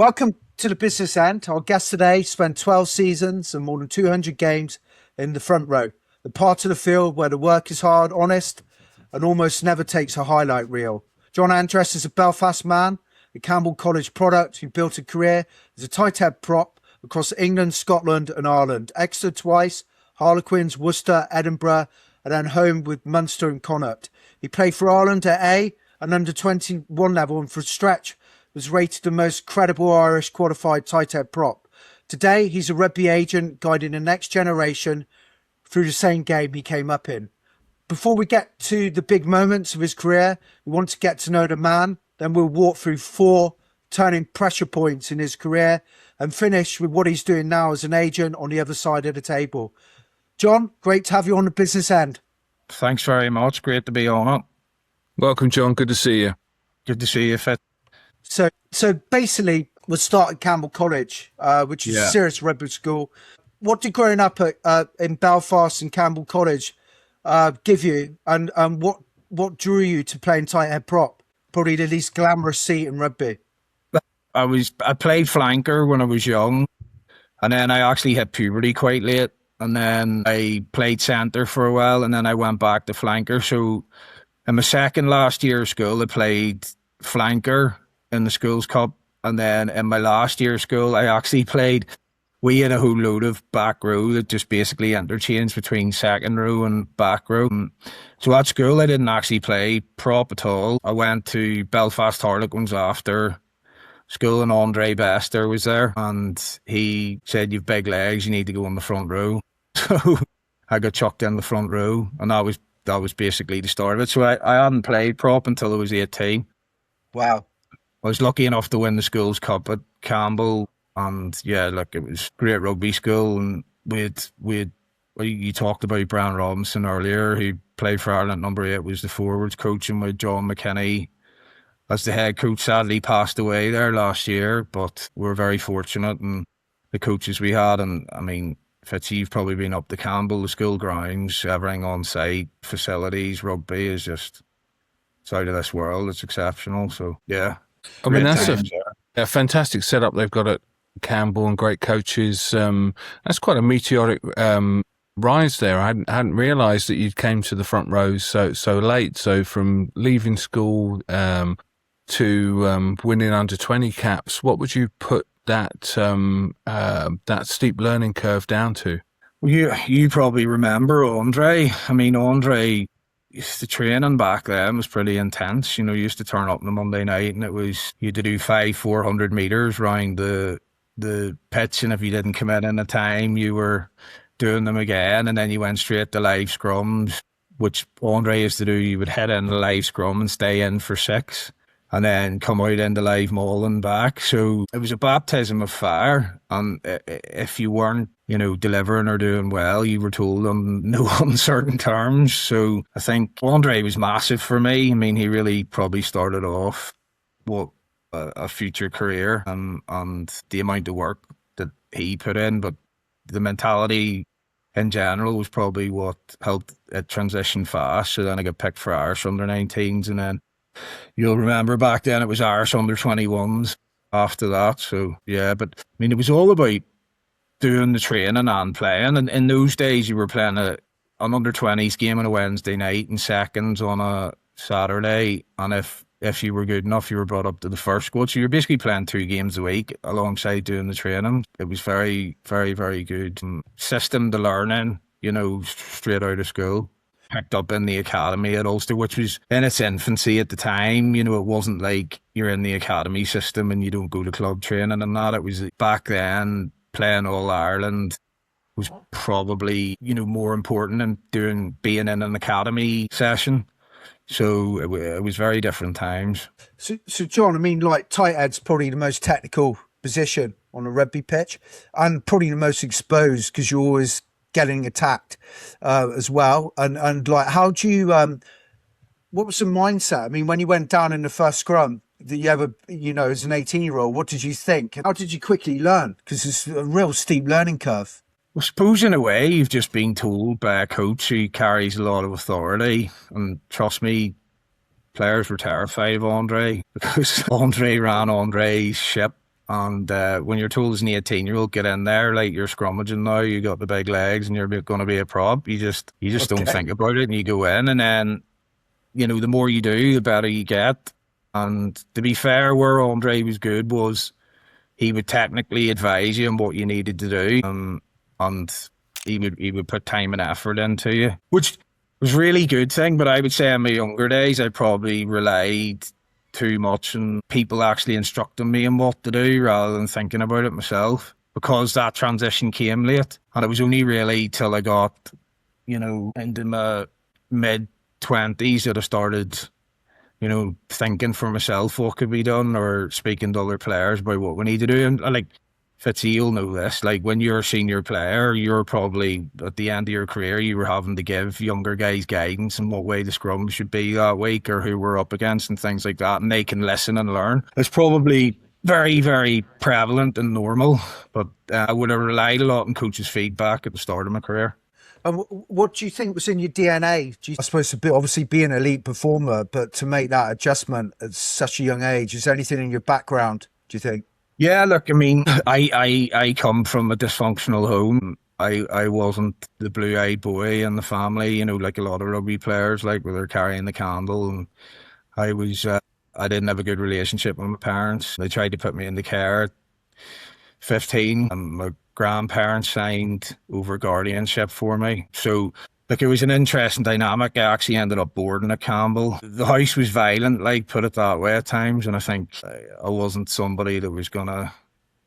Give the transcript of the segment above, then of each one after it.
Welcome to the business end. Our guest today spent 12 seasons and more than 200 games in the front row, the part of the field where the work is hard, honest, and almost never takes a highlight reel. John Andress is a Belfast man, a Campbell College product who built a career as a tight head prop across England, Scotland and Ireland, Exeter twice, Harlequins, Worcester, Edinburgh, and then home with Munster and Connacht. He played for Ireland at A and under 21 level, and for a stretch was rated the most credible Irish qualified tight head prop. Today, he's a rugby agent guiding the next generation through the same game he came up in. Before we get to the big moments of his career, we want to get to know the man. Then we'll walk through 4 turning pressure points in his career and finish with what he's doing now as an agent on the other side of the table. John, great to have you on the business end. Thanks very much. Great to be on it. Welcome, John. Good to see you. Good to see you, Fit. So basically, we'll start at Campbell College, which is a serious rugby school. What did growing up in Belfast and Campbell College give you, and what drew you to playing tight head prop? Probably the least glamorous seat in rugby. I played flanker when I was young, and then I actually hit puberty quite late, and then I played centre for a while, and then I went back to flanker. So in my second last year of school, I played flanker in the schools cup, and then in my last year of school I actually played, we had a whole load of back row that just basically interchanged between second row and back row. So at school I didn't actually play prop at all. I went to Belfast Harlequins after school, and Andre Bester was there, and he said, "You've big legs, you need to go in the front row." So I got chucked in the front row, and that was basically the start of it. So I hadn't played prop until I was 18. Wow. I was lucky enough to win the schools cup at Campbell, and it was great rugby school. And you talked about Brian Robinson earlier, who played for Ireland number 8, was the forwards coach, and with John McKinney as the head coach. Sadly passed away there last year, but we were very fortunate, and the coaches we had, and I mean, Fitzy, you've probably been up to Campbell, the school grounds, everything on site, facilities, rugby is just, it's out of this world. It's exceptional. So yeah. I mean, that's a fantastic setup they've got at Campbell, and great coaches. That's quite a meteoric rise there. I hadn't realised that you came to the front rows so late. So from leaving school to winning under 20 caps, what would you put that steep learning curve down to? Well, you probably remember Andre. I mean, Andre, the training back then was pretty intense. You used to turn up on a Monday night, and you had to do 400 metres round the pitch, and if you didn't come in a time, you were doing them again, and then you went straight to live scrums, which Andre used to do. You would head in the live scrum and stay in for 6, and then come out into live maul and back. So it was a baptism of fire, and if you weren't delivering or doing well, you were told on no uncertain terms. So I think Andre was massive for me. I mean, he really probably started off a future career, and the amount of work that he put in, but the mentality in general was probably what helped it transition fast. So then I got picked for Irish under-19s, and then you'll remember back then it was Irish under-21s after that. So yeah, but I mean, it was all about doing the training and playing, and in those days you were playing an under-20s game on a Wednesday night and seconds on a Saturday, and if you were good enough, you were brought up to the first squad. So you're basically playing 2 games a week alongside doing the training. It was very, very, very good system to learn in, straight out of school. Picked up in the academy at Ulster, which was in its infancy at the time. It wasn't like you're in the academy system and you don't go to club training and that. It was back then, playing All Ireland was probably, more important than being in an academy session. So it was very different times. So John, I mean, like tight head's probably the most technical position on a rugby pitch, and probably the most exposed because you're always getting attacked as well. And like, how do you, what was the mindset? I mean, when you went down in the first scrum that you ever, as an 18-year-old, what did you think? How did you quickly learn? Because it's a real steep learning curve. Well, suppose in a way you've just been told by a coach who carries a lot of authority, and trust me, players were terrified of Andre because Andre ran Andre's ship, And when you're told as an 18-year-old, get in there, like you're scrummaging now, you got the big legs and you're going to be a prop, you just don't Okay. think about it and you go in. And then, the more you do, the better you get. And to be fair, where Andre was good was he would technically advise you on what you needed to do, and he would put time and effort into you, which was a really good thing. But I would say in my younger days, I probably relied too much on people actually instructing me on what to do rather than thinking about it myself, because that transition came late, and it was only really till I got, into my mid-20s that I started, thinking for myself what could be done, or speaking to other players about what we need to do. And like Fitzy, you'll know this, like when you're a senior player, you're probably at the end of your career, you were having to give younger guys guidance on what way the scrum should be that week or who we're up against and things like that. And they can listen and learn. It's probably very, very prevalent and normal, but I would have relied a lot on coaches' feedback at the start of my career. And what do you think was in your DNA? I suppose obviously be an elite performer, but to make that adjustment at such a young age, is there anything in your background, do you think? Yeah, look, I mean, I come from a dysfunctional home. I wasn't the blue-eyed boy in the family, like a lot of rugby players, like where they're carrying the candle. And I was, I didn't have a good relationship with my parents. They tried to put me into care at 15, and my grandparents signed over guardianship for me. So, look, it was an interesting dynamic. I actually ended up boarding at Campbell. The house was violent, like, put it that way at times, and I think I wasn't somebody that was going to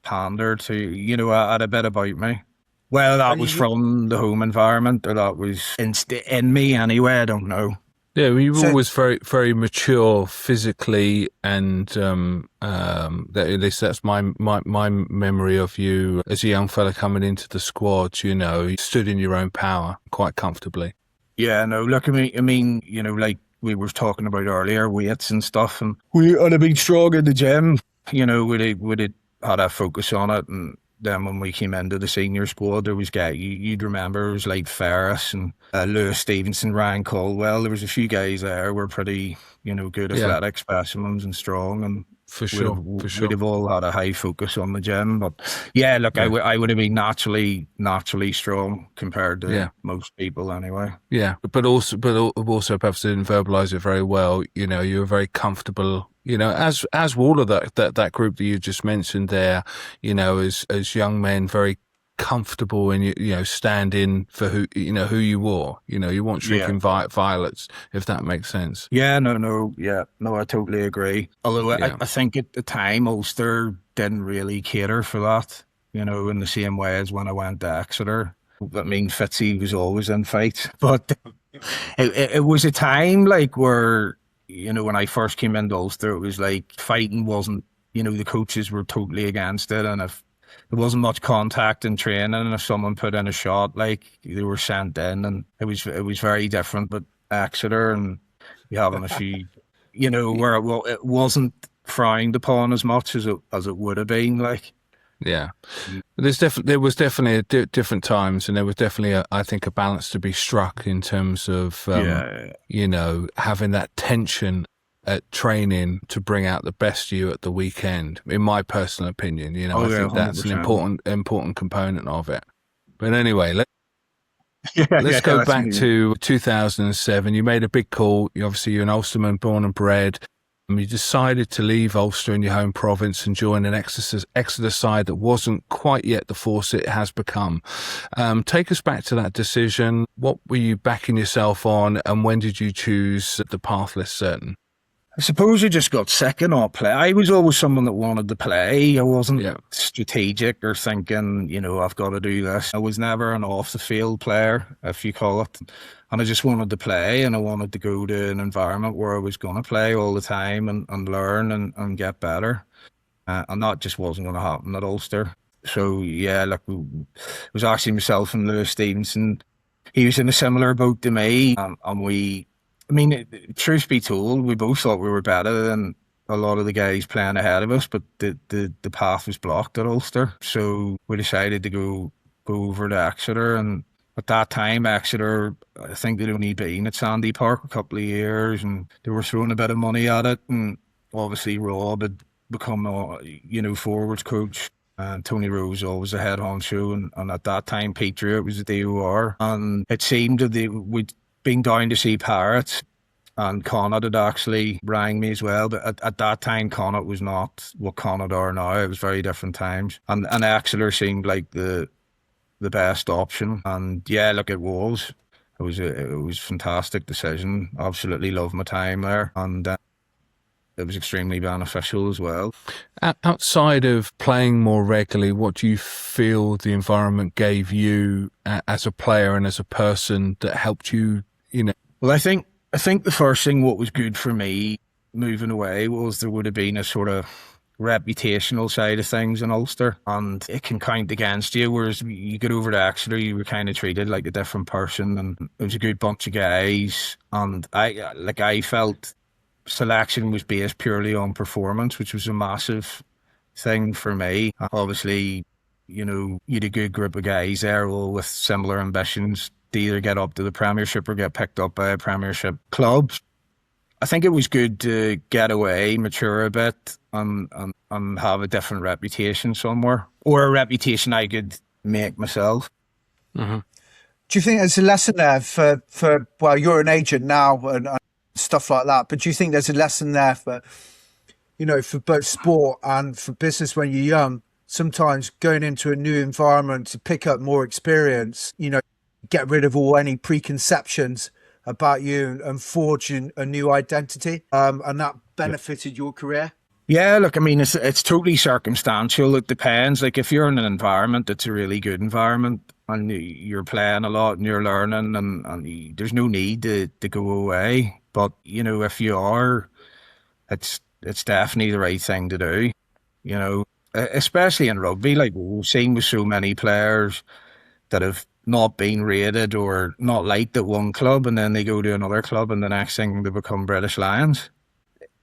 pander to, I had a bit about me. Well, that was from the home environment, or that was in me anyway, I don't know. Yeah, we were always very, very mature physically, and at least that's my memory of you as a young fella coming into the squad. You stood in your own power quite comfortably. Yeah, no, look, I mean, like we were talking about earlier, weights and stuff, and we had been strong in the gym. We'd had a focus on it, and then when we came into the senior squad, there was guys, you'd remember, it was like Ferris and Lewis Stevenson, Ryan Caldwell. There was a few guys there who were pretty, good athletic specimens and strong, and for sure. We'd have all had a high focus on the gym. But yeah, look, yeah. I would have been naturally strong compared to most people anyway. Yeah, but also perhaps didn't verbalise it very well. You were very comfortable. As all of that group that you just mentioned there, as young men, very comfortable in stand in for who you were. You weren't shrinking violets, if that makes sense. Yeah, no, I totally agree. Although I think at the time Ulster didn't really cater for that, in the same way as when I went to Exeter. I mean, Fitzy was always in fights, but it was a time like where, when I first came into Ulster, it was like fighting wasn't, the coaches were totally against it, and if there wasn't much contact in training, and if someone put in a shot, like, they were sent in, and it was very different. But Exeter, and you having a few, where it wasn't frowned upon as much as it would have been, like. Yeah, there was definitely different times, and there was definitely I think a balance to be struck in terms of having that tension at training to bring out the best you at the weekend. In my personal opinion, I think that's 100%. an important component of it. But anyway, let's go back to 2007. You made a big call. Obviously, you're an Ulsterman, born and bred. You decided to leave Ulster in your home province and join an Exeter side that wasn't quite yet the force it has become. Take us back to that decision. What were you backing yourself on, and when did you choose the path less certain? I suppose I just got sick of not play. I was always someone that wanted to play. I wasn't strategic or thinking, I've got to do this. I was never an off-the-field player, if you call it. And I just wanted to play, and I wanted to go to an environment where I was going to play all the time and learn and get better. And that just wasn't going to happen at Ulster. So, it was actually myself and Lewis Stevenson. He was in a similar boat to me, and we... I mean, truth be told, we both thought we were better than a lot of the guys playing ahead of us, but the path was blocked at Ulster. So we decided to go over to Exeter. And at that time, Exeter, I think they'd only been at Sandy Park a couple of years, and they were throwing a bit of money at it. And obviously Rob had become a, forwards coach. And Tony Rose was always the head honcho, and at that time Pete Druitt was the DOR, and it seemed that we'd been down to see Parrott, and Connacht had actually rang me as well, but at that time Connacht was not what Connacht are now. It was very different times, and Exeter seemed like the best option, and yeah, look, it was. It was a fantastic decision. Absolutely loved my time there, and it was extremely beneficial as well. Outside of playing more regularly, what do you feel the environment gave you as a player and as a person that helped you? Well, I think the first thing what was good for me moving away was there would have been a sort of reputational side of things in Ulster, and it can count against you, whereas you get over to Exeter, you were kind of treated like a different person, and it was a good bunch of guys, and I felt selection was based purely on performance, which was a massive thing for me. Obviously, you had a good group of guys there, all with similar ambitions to either get up to the Premiership or get picked up by a Premiership club. I think it was good to get away, mature a bit, and have a different reputation somewhere, or a reputation I could make myself. Mm-hmm. Do you think there's a lesson there for well, you're an agent now and stuff like that, but do you think there's a lesson there for, for both sport and for business when you're young, sometimes going into a new environment to pick up more experience, get rid of all any preconceptions about you and forge a new identity, and that benefited your career? Yeah, look, I mean, it's totally circumstantial. It depends. Like, if you're in an environment that's a really good environment and you're playing a lot and you're learning, and there's no need to go away. But, if you are, it's definitely the right thing to do, especially in rugby. Like, we've seen with so many players that have not been rated or not liked at one club, and then they go to another club, and the next thing they become British Lions.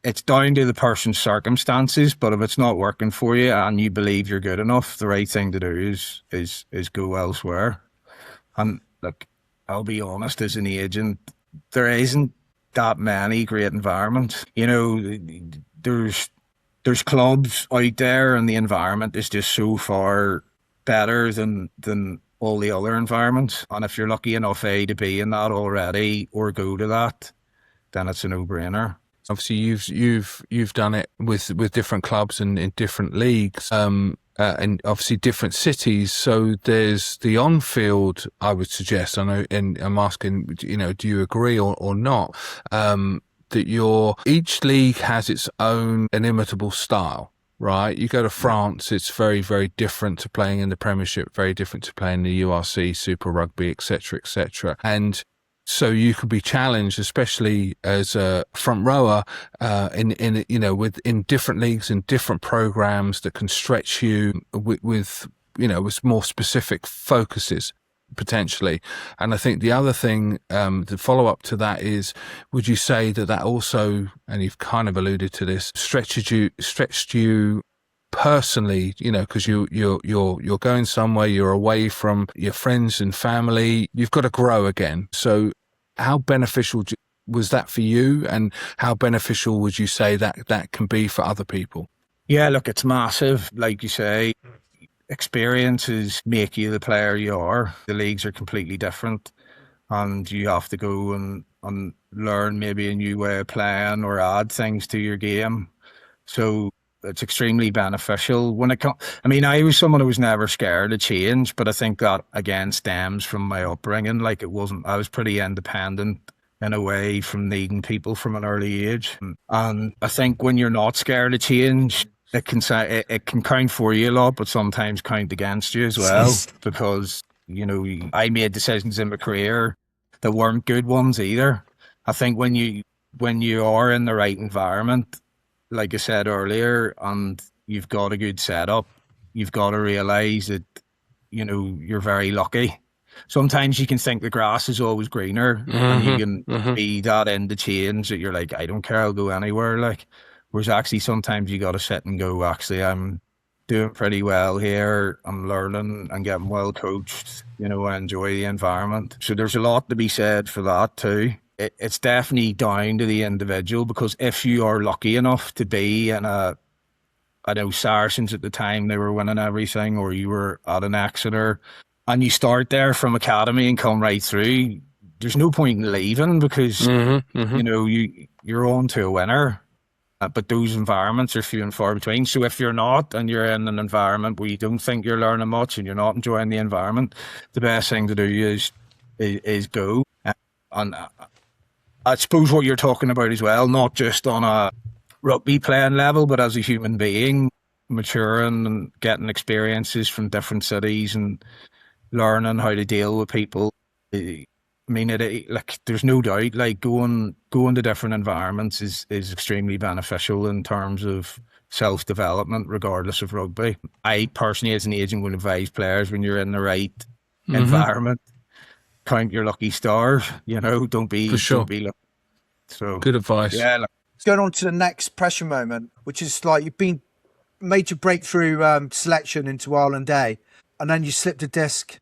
It's down to the person's circumstances, but if it's not working for you and you believe you're good enough, the right thing to do is go elsewhere. And look, I'll be honest, as an agent, there isn't that many great environments. There's clubs out there, and the environment is just so far better than all the other environments. And if you're lucky enough to be in that already or go to that, then it's a no-brainer. Obviously, you've done it with different clubs and in different leagues, and obviously different cities. So there's the on-field, I would suggest. I know, and I'm asking, do you agree or not? That each league has its own inimitable style. Right, you go to France, it's very, very different to playing in the Premiership, very different to playing the URC, Super Rugby, etc., etc. And so you could be challenged, especially as a front rower, in different leagues and different programs that can stretch you with more specific focuses potentially. And I think the other thing, the follow up to that is, would you say that also, and you've kind of alluded to this, stretched you personally, because you're going somewhere, you're away from your friends and family, you've got to grow again. So how beneficial was that for you, and how beneficial would you say that can be for other people? Yeah, look, it's massive. Like you say, experiences make you the player you are. The leagues are completely different, and you have to go and learn maybe a new way of playing or add things to your game. So it's extremely beneficial. I was someone who was never scared of change, but I think that again stems from my upbringing. Like, I was pretty independent in a way, from needing people from an early age. And I think when you're not scared of change, it can count for you a lot, but sometimes count against you as well. Because, I made decisions in my career that weren't good ones either. I think when you are in the right environment, like I said earlier, and you've got a good setup, you've got to realise that, you're very lucky. Sometimes you can think the grass is always greener, and you can be that into change that you're like, I don't care, I'll go anywhere. Like, whereas actually sometimes you got to sit and go, actually, I'm doing pretty well here. I'm learning and getting well coached. I enjoy the environment. So there's a lot to be said for that too. It's definitely down to the individual, because if you are lucky enough to be in a I know Saracens at the time, they were winning everything, or you were at an Exeter and you start there from academy and come right through. There's no point in leaving because, you know, you're on to a winner. But those environments are few and far between. So if you're not and you're in an environment where you don't think you're learning much and you're not enjoying the environment, the best thing to do is go. And I suppose what you're talking about as well, not just on a rugby playing level, but as a human being, maturing and getting experiences from different cities and learning how to deal with people. I mean, like there's no doubt, like going to different environments is extremely beneficial in terms of self development, regardless of rugby. I personally, as an agent, would advise players when you're in the right environment, count your lucky stars. You know, don't be sure. don't be lucky. So good advice. Yeah. Let's go on to the next pressure moment, which is like you've been major breakthrough selection into Ireland A, and then you slipped a disc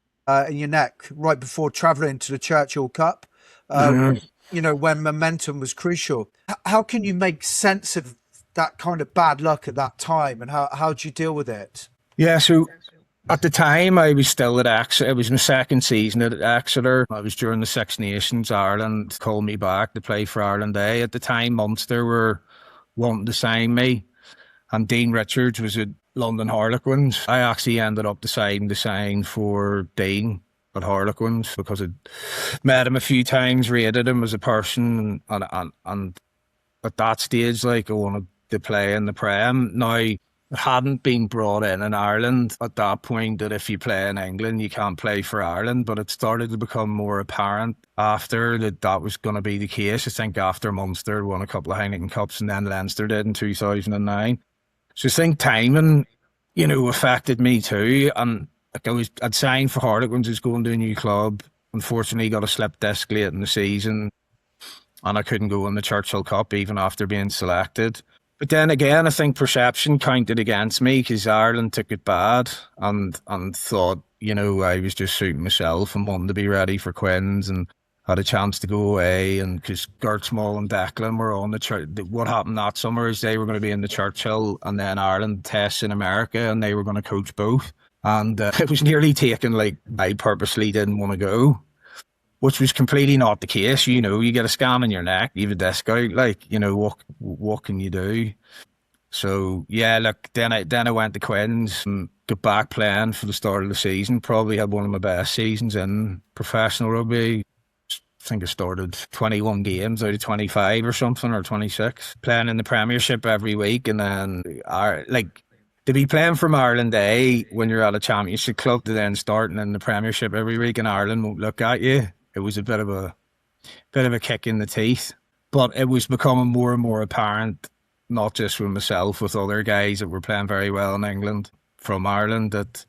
in your neck right before travelling to the Churchill Cup. You know, when momentum was crucial. How can you make sense of that kind of bad luck at that time, and how do you deal with it? Yeah, so at the time I was still at Exeter. It was my second season at Exeter. I was during the Six Nations. Ireland called me back to play for Ireland A. At the time, Munster were wanting to sign me, and Dean Richards was at London Harlequins. I actually ended up deciding to sign for Dean at Harlequins because I'd met him a few times, rated him as a person, and at that stage, like, I wanted to play in the Prem. Now, it hadn't been brought in Ireland at that point that if you play in England, you can't play for Ireland, but it started to become more apparent after that was going to be the case. I think after Munster won a couple of Heineken Cups and then Leinster did in 2009. So I think timing, you know, affected me too. And like I'd signed for Harlequins, was going to a new club. Unfortunately, got a slip disc late in the season, and I couldn't go in the Churchill Cup even after being selected. But then again, I think perception counted against me because Ireland took it bad and thought, you know, I was just suiting myself and wanting to be ready for Quins and had a chance to go away. And because Gert Small and Declan were on what happened that summer is they were going to be in the Churchill and then Ireland tests in America, and they were going to coach both. And it was nearly taken like I purposely didn't want to go, which was completely not the case. You know, you get a scam in your neck, you have a disc out, like, you know, what can you do? So yeah, look, then I went to Quins and got back playing for the start of the season. Probably had one of my best seasons in professional rugby. I think I started 21 games out of 25 or something, or 26, playing in the Premiership every week. And then, like, to be playing from Ireland A when you're at a championship club to then starting in the Premiership every week in Ireland won't look at you. It was a bit of a kick in the teeth, but it was becoming more and more apparent, not just with myself, with other guys that were playing very well in England from Ireland, that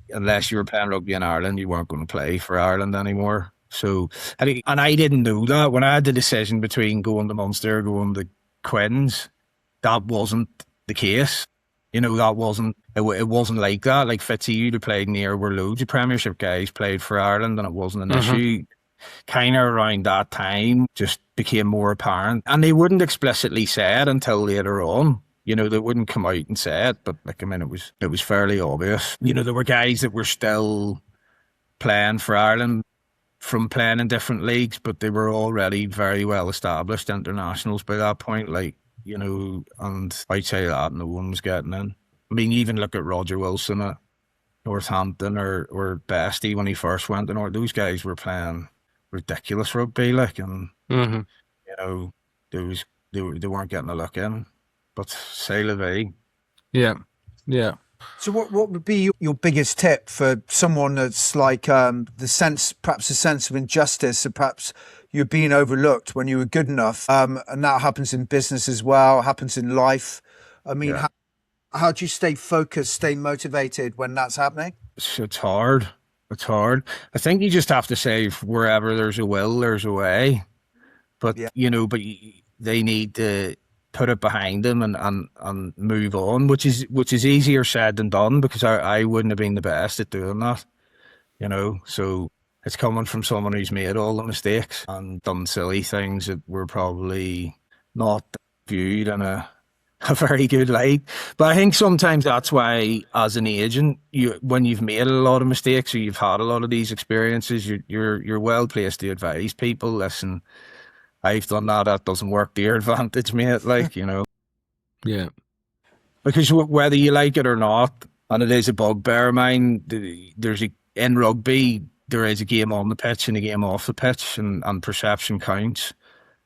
unless you were playing rugby in Ireland, you weren't going to play for Ireland anymore. So, and I didn't know that when I had the decision between going to Munster or going to Quins, that wasn't the case. You know, that wasn't, it wasn't like that. Like Fitzy, you'd have played near where loads of Premiership guys played for Ireland, and it wasn't an issue. Kind of around that time, just became more apparent. And they wouldn't explicitly say it until later on. You know, they wouldn't come out and say it, but like, I mean, it was fairly obvious. You know, there were guys that were still playing for Ireland from playing in different leagues, but they were already very well established internationals by that point. Like, you know, and I'd say that no one was getting in. I mean, even look at Roger Wilson at Northampton or Bestie when he first went to North. Those guys were playing ridiculous rugby, like, and you know, they weren't getting a look in. But c'est la vie. Yeah, yeah. So what would be your biggest tip for someone that's like perhaps a sense of injustice, or perhaps you're being overlooked when you were good enough, and that happens in business as well, happens in life. I mean, how do you stay focused, stay motivated when that's happening? It's hard. It's hard. I think you just have to say, wherever there's a will, there's a way. But you know, they need to put it behind them and move on, which is easier said than done, because I wouldn't have been the best at doing that, you know. So it's coming from someone who's made all the mistakes and done silly things that were probably not viewed in a a very good light. But I think sometimes that's why, as an agent, when you've made a lot of mistakes or you've had a lot of these experiences, you're well placed to advise people. Listen, I've done that. That doesn't work to your advantage, mate. Like, Yeah. because whether you like it or not, and it is a bugbear of mine, in rugby, there is a game on the pitch and a game off the pitch, and perception counts.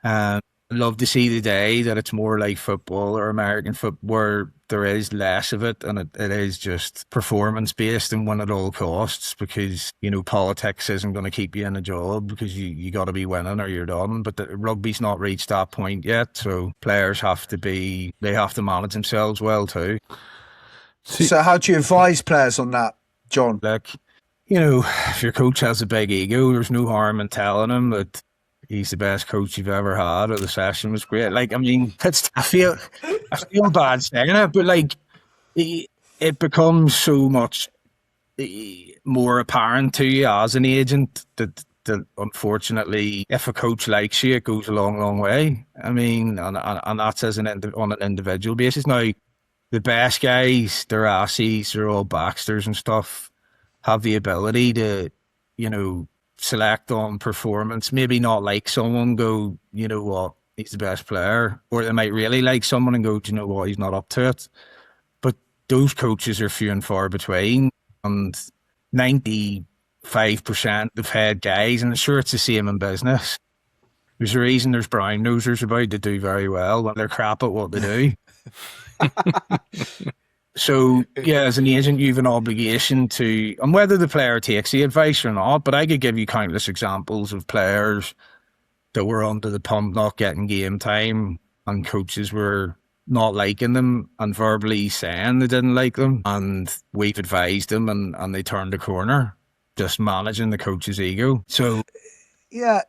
And I'd love to see the day that it's more like football or American football, where there is less of it and it is just performance based and win at all costs, because, politics isn't going to keep you in a job, because you got to be winning or you're done. But rugby's not reached that point yet. So players have to manage themselves well too. So how do you advise players on that, John? Like, if your coach has a big ego, there's no harm in telling him that he's the best coach you've ever had, or the session was great. Like, I mean, I feel bad saying it, but like, it becomes so much more apparent to you as an agent that unfortunately, if a coach likes you, it goes a long, long way. I mean, and that's on an individual basis. Now, the best guys, they're Aussies, they're all Baxters and stuff, have the ability to, select on performance, maybe not like someone, go, you know what, he's the best player, or they might really like someone and go, do you know what, he's not up to it. But those coaches are few and far between, and 95% of head guys, and I'm sure it's the same in business, there's a reason there's brown nosers about to do very well when they're crap at what they do. So, yeah, as an agent, you have an obligation to, and whether the player takes the advice or not, but I could give you countless examples of players that were under the pump, not getting game time, and coaches were not liking them and verbally saying they didn't like them, and we've advised them, and they turned the corner, just managing the coach's ego. So, yeah.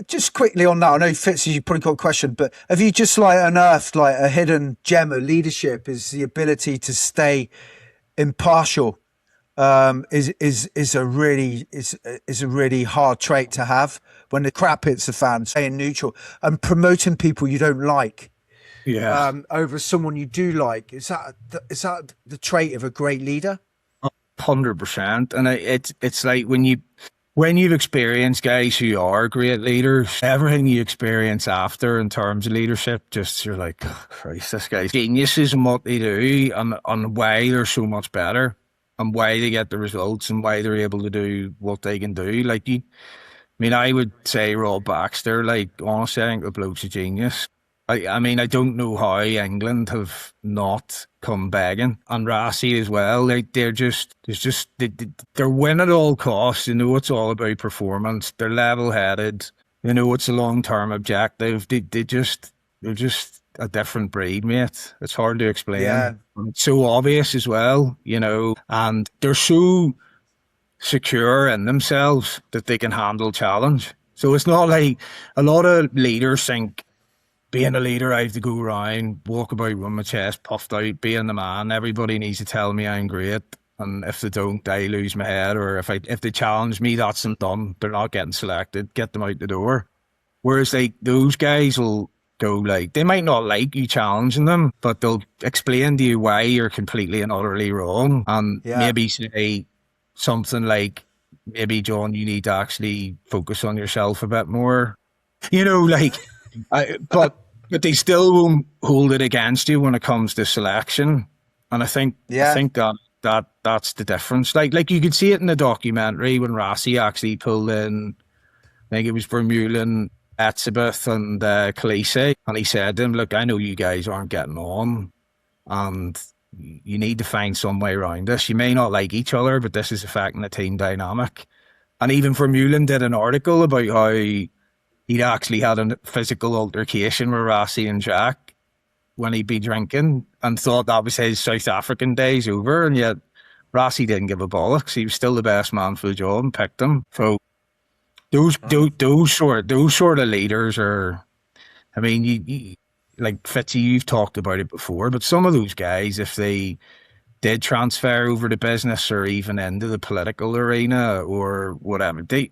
Just quickly on that, I know Fitz, you probably got a question, but have you just unearthed a hidden gem of leadership? Is the ability to stay impartial? Is a really hard trait to have when the crap hits the fan. Staying neutral and promoting people you don't like, over someone you do like. Is that the trait of a great leader? 100%, and it's like when you've experienced guys who are great leaders, everything you experience after in terms of leadership, just you're like, oh, Christ, this guy's geniuses in what they do, and why they're so much better, and why they get the results, and why they're able to do what they can do. Like, I would say Rob Baxter, like, honestly, I think the bloke's a genius. I mean, I don't know how England have not come begging, and Rassie as well. Like, they're winning at all costs. They know it's all about performance. They're level-headed. They know it's a long-term objective. They're just a different breed, mate. It's hard to explain. Yeah. It's so obvious as well, and they're so secure in themselves that they can handle challenge. So it's not like a lot of leaders think, being a leader, I have to go around, walk about with my chest puffed out, being the man. Everybody needs to tell me I'm great, and if they don't, I lose my head. Or if they challenge me, that's them done. They're not getting selected. Get them out the door. Whereas those guys will go they might not like you challenging them, but they'll explain to you why you're completely and utterly wrong, and maybe say something like, maybe, John, you need to actually focus on yourself a bit more. But they still won't hold it against you when it comes to selection, and I think that's the difference. Like you could see it in the documentary when Rassie actually pulled in, I think it was Vermeulen, Etzebeth, and Khaleesi, and he said to them, "Look, I know you guys aren't getting on, and you need to find some way around this. You may not like each other, but this is affecting the team dynamic." And even Vermeulen did an article about how he'd actually had a physical altercation with Rassie and Jack when he'd be drinking, and thought that was his South African days over, and yet Rassie didn't give a bollocks. He was still the best man for the job and picked him. So those sort of leaders are, I mean, you like Fitzy, you've talked about it before, but some of those guys, if they did transfer over to business or even into the political arena or whatever, they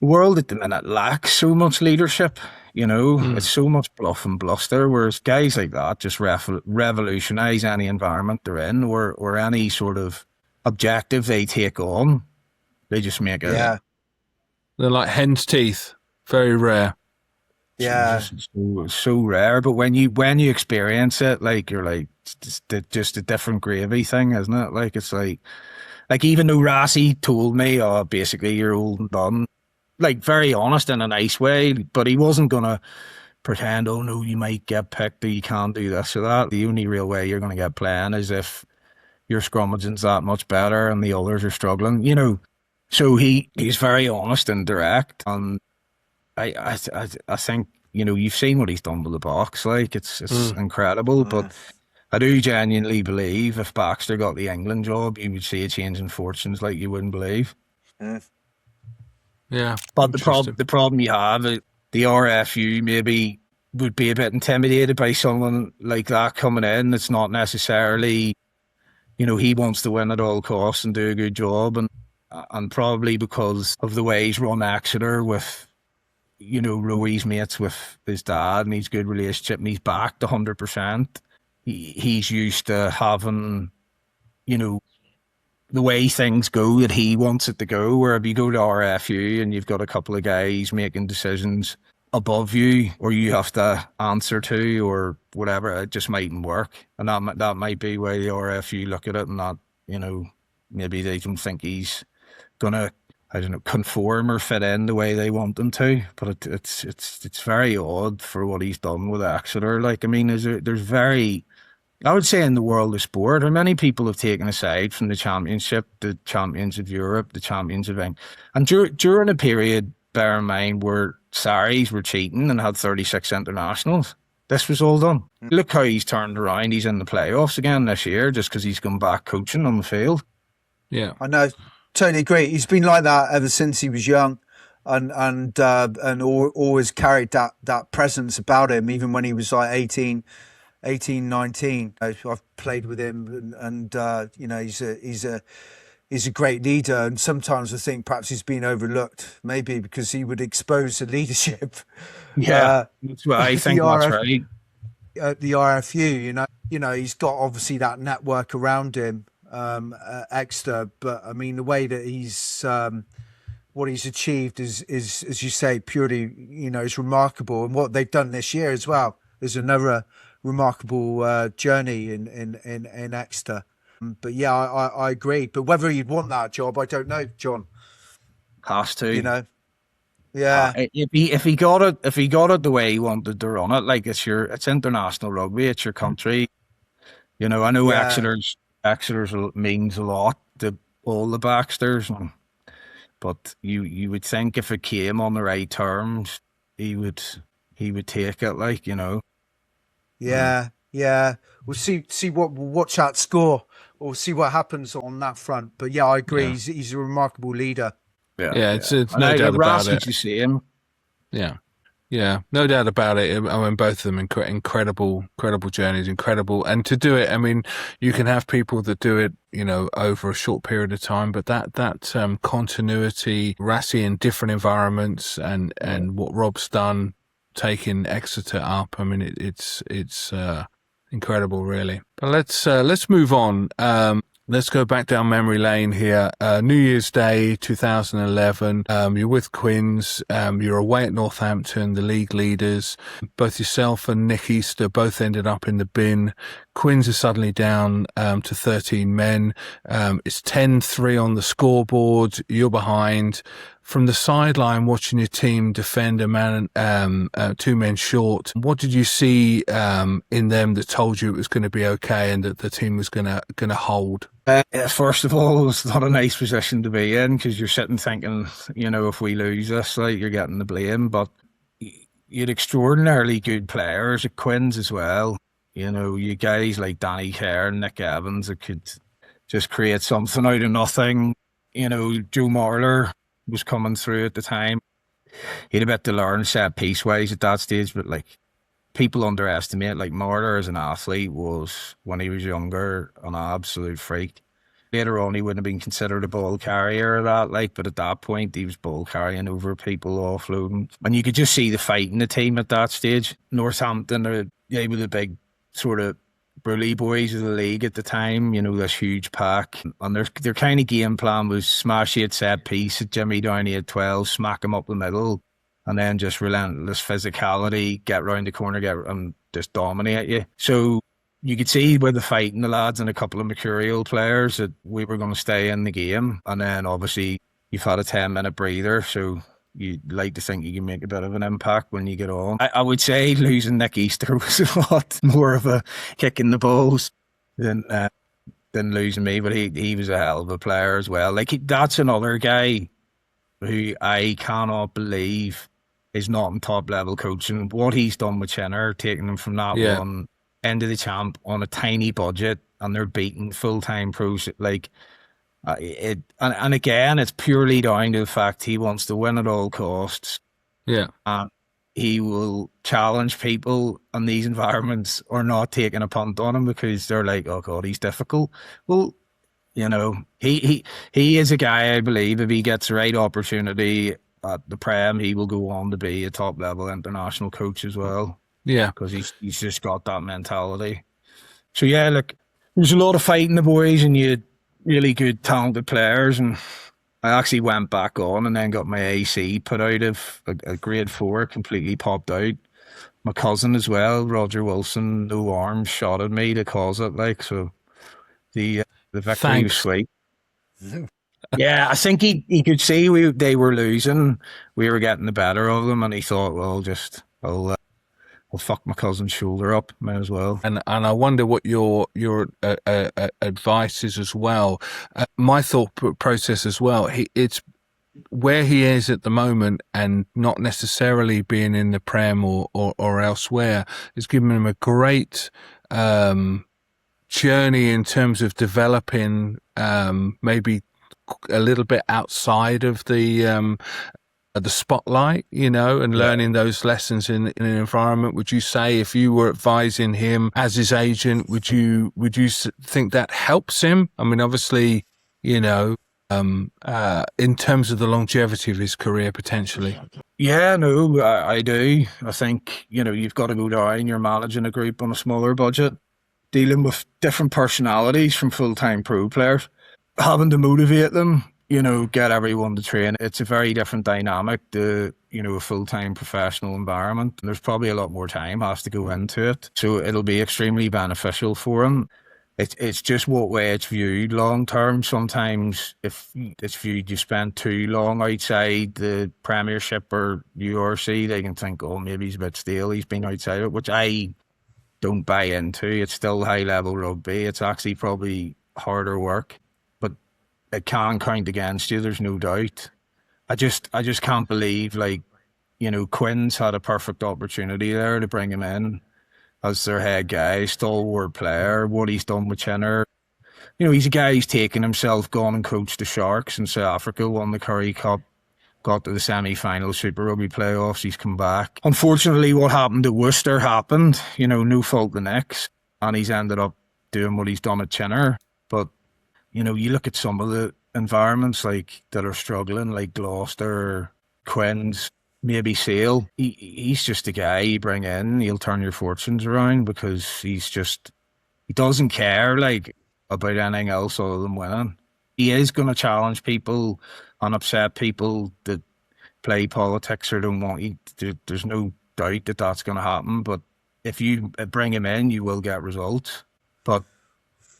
The world at the minute lacks so much leadership. You know, it's Mm. so much bluff and bluster, whereas guys like that just revolutionize any environment they're in, or any sort of objective they take on. They just make it Yeah, They're like hen's teeth, very rare. yeah, just so rare. But when you experience it, like you're like it's just a different gravy thing, isn't it? Like it's like even though Rassi told me, oh, basically you're old and done, like very honest in a nice way, but he wasn't gonna pretend, oh no, you might get picked or you can't do this or that. The only real way you're gonna get playing is if your scrummaging's that much better and the others are struggling, you know. So he's very honest and direct, and I think, you know, you've seen what he's done with the box. Like it's incredible. But I do genuinely believe if Baxter got the England job, you would see a change in fortunes like you wouldn't believe. Yeah. But Interesting. the problem you have, the RFU maybe would be a bit intimidated by someone like that coming in. It's not necessarily, you know, he wants to win at all costs and do a good job, and probably because of the way he's run Exeter with, you know, Rory's mates with his dad and he's good relationship and he's backed 100%. He's used to having, you know, the way things go that he wants it to go. Where if you go to RFU and you've got a couple of guys making decisions above you, or you have to answer to, or whatever, it just mightn't work. And that might be why the RFU look at it and not, you know, maybe they don't think he's gonna, I don't know, conform or fit in the way they want him to. But it's very odd for what he's done with Exeter. Like, I mean, there's very, I would say in the world of sport, how many people have taken a side from the Championship, the Champions of Europe, the Champions of England, and during a period, bear in mind, where Sarries were cheating and had 36 internationals. This was all done. Look how he's turned around. He's in the playoffs again this year just because he's gone back coaching on the field. Yeah. I know. Totally agree. He's been like that ever since he was young, and always carried that presence about him, even when he was like 18, 19. I've played with him, and you know, he's a great leader. And sometimes I think perhaps he's been overlooked, maybe because he would expose the leadership. That's what I think. That's right. The RFU, you know, he's got obviously that network around him, Exeter. But I mean, the way that he's what he's achieved is, as you say, purely, you know, is remarkable. And what they've done this year as well is another remarkable journey in Exeter. But yeah, I agree. But whether he'd want that job, I don't know, John. Has to. You know, yeah. If he got it the way he wanted to run it, like it's international rugby, it's your country. You know, I know Yeah. Exeter's means a lot to all the Baxters, but you would think if it came on the right terms, he would take it, like, you know. Yeah, yeah. We'll see what we'll watch that score. We'll see what happens on that front. But yeah, I agree. Yeah. He's a remarkable leader. Yeah, it's no doubt about it. You see him. Yeah, no doubt about it. I mean, both of them incredible journeys, incredible. And to do it, I mean, you can have people that do it, you know, over a short period of time, but that continuity, Rassi in different environments, and what Rob's done, taking Exeter up. I mean, it's incredible, really. But let's move on. Let's go back down memory lane here. New Year's Day, 2011. You're with Quins. You're away at Northampton, the league leaders. Both yourself and Nick Easter both ended up in the bin. Quins are suddenly down to 13 men. It's 10-3 on the scoreboard. You're behind. From the sideline, watching your team defend a man, 2 men short, what did you see in them that told you it was going to be okay and that the team was going to hold? First of all, it was not a nice position to be in because you're sitting thinking, you know, if we lose this, like, you're getting the blame. But you had extraordinarily good players at Quins as well. You know, you guys like Danny Kerr and Nick Evans that could just create something out of nothing. You know, Joe Marler was coming through at the time. He had a bit to learn set piece wise at that stage, but like, people underestimate, like, Marler as an athlete was, when he was younger, an absolute freak. Later on, he wouldn't have been considered a ball carrier or that, like, but at that point, he was ball carrying over people, offloading. And you could just see the fight in the team at that stage. Northampton, they were the big sort of bully boys of the league at the time, this huge pack. And their kind of game plan was smash you at set piece at Jimmy Downey at 12, smack him up the middle, and then just relentless physicality, get round the corner, and just dominate you. So you could see with the fighting the lads and a couple of mercurial players that we were going to stay in the game. And then obviously you've had a 10-minute breather, so you'd like to think you can make a bit of an impact when you get on. I would say losing Nick Easter was a lot more of a kick in the balls than losing me, but he was a hell of a player as well. Like, that's another guy who I cannot believe is not in top level coaching. What he's done with Chinner, taking them from that one into the champ on a tiny budget, and they're beating full-time pros. Like, and again, it's purely down to the fact he wants to win at all costs. Yeah. He will challenge people in these environments or not taking a punt on him because they're like, oh God, he's difficult. Well, he is a guy, I believe, if he gets the right opportunity at the Prem, he will go on to be a top level international coach as well. Yeah. Because he's just got that mentality. So yeah, look, there's a lot of fighting the boys, and you had really good talented players, and I actually went back on and then got my AC put out of a grade 4, completely popped out. My cousin as well, Roger Wilson, no arms, shot at me to cause it, like, so the victory was sweet. Yeah, I think he could see they were losing, we were getting the better of them, and he thought, well, I'll fuck my cousin's shoulder up, may as well. And I wonder what your advice is as well. My thought process as well. It's where he is at the moment, and not necessarily being in the Prem or elsewhere, is giving him a great journey in terms of developing maybe a little bit outside of the spotlight, and learning those lessons in an environment. Would you say, if you were advising him as his agent, would you think that helps him? I mean, obviously, in terms of the longevity of his career, potentially. Yeah, no, I do. I think, you've got to go down. You're managing a group on a smaller budget, dealing with different personalities from full-time pro players, having to motivate them, get everyone to train. It's a very different dynamic to, a full-time professional environment. There's probably a lot more time has to go into it. So it'll be extremely beneficial for him. It's just what way it's viewed long-term. Sometimes if it's viewed you spend too long outside the Premiership or URC, they can think, oh, maybe he's a bit stale. He's been outside it, which I don't buy into. It's still high-level rugby. It's actually probably harder work. It can count against you, there's no doubt. I just can't believe, Quinn's had a perfect opportunity there to bring him in as their head guy, stalwart player. What he's done with Chinner, he's a guy who's taken himself, gone and coached the Sharks in South Africa, won the Currie Cup, got to the semi-final Super Rugby playoffs. He's come back. Unfortunately, what happened to Worcester happened, no fault the next, and he's ended up doing what he's done at Chinner. But you look at some of the environments that are struggling, like Gloucester, Quins, maybe Sale. He's just a guy you bring in, he'll turn your fortunes around, because he doesn't care about anything else other than winning. He is going to challenge people and upset people that play politics or don't want you. There's no doubt that that's going to happen. But if you bring him in, you will get results. But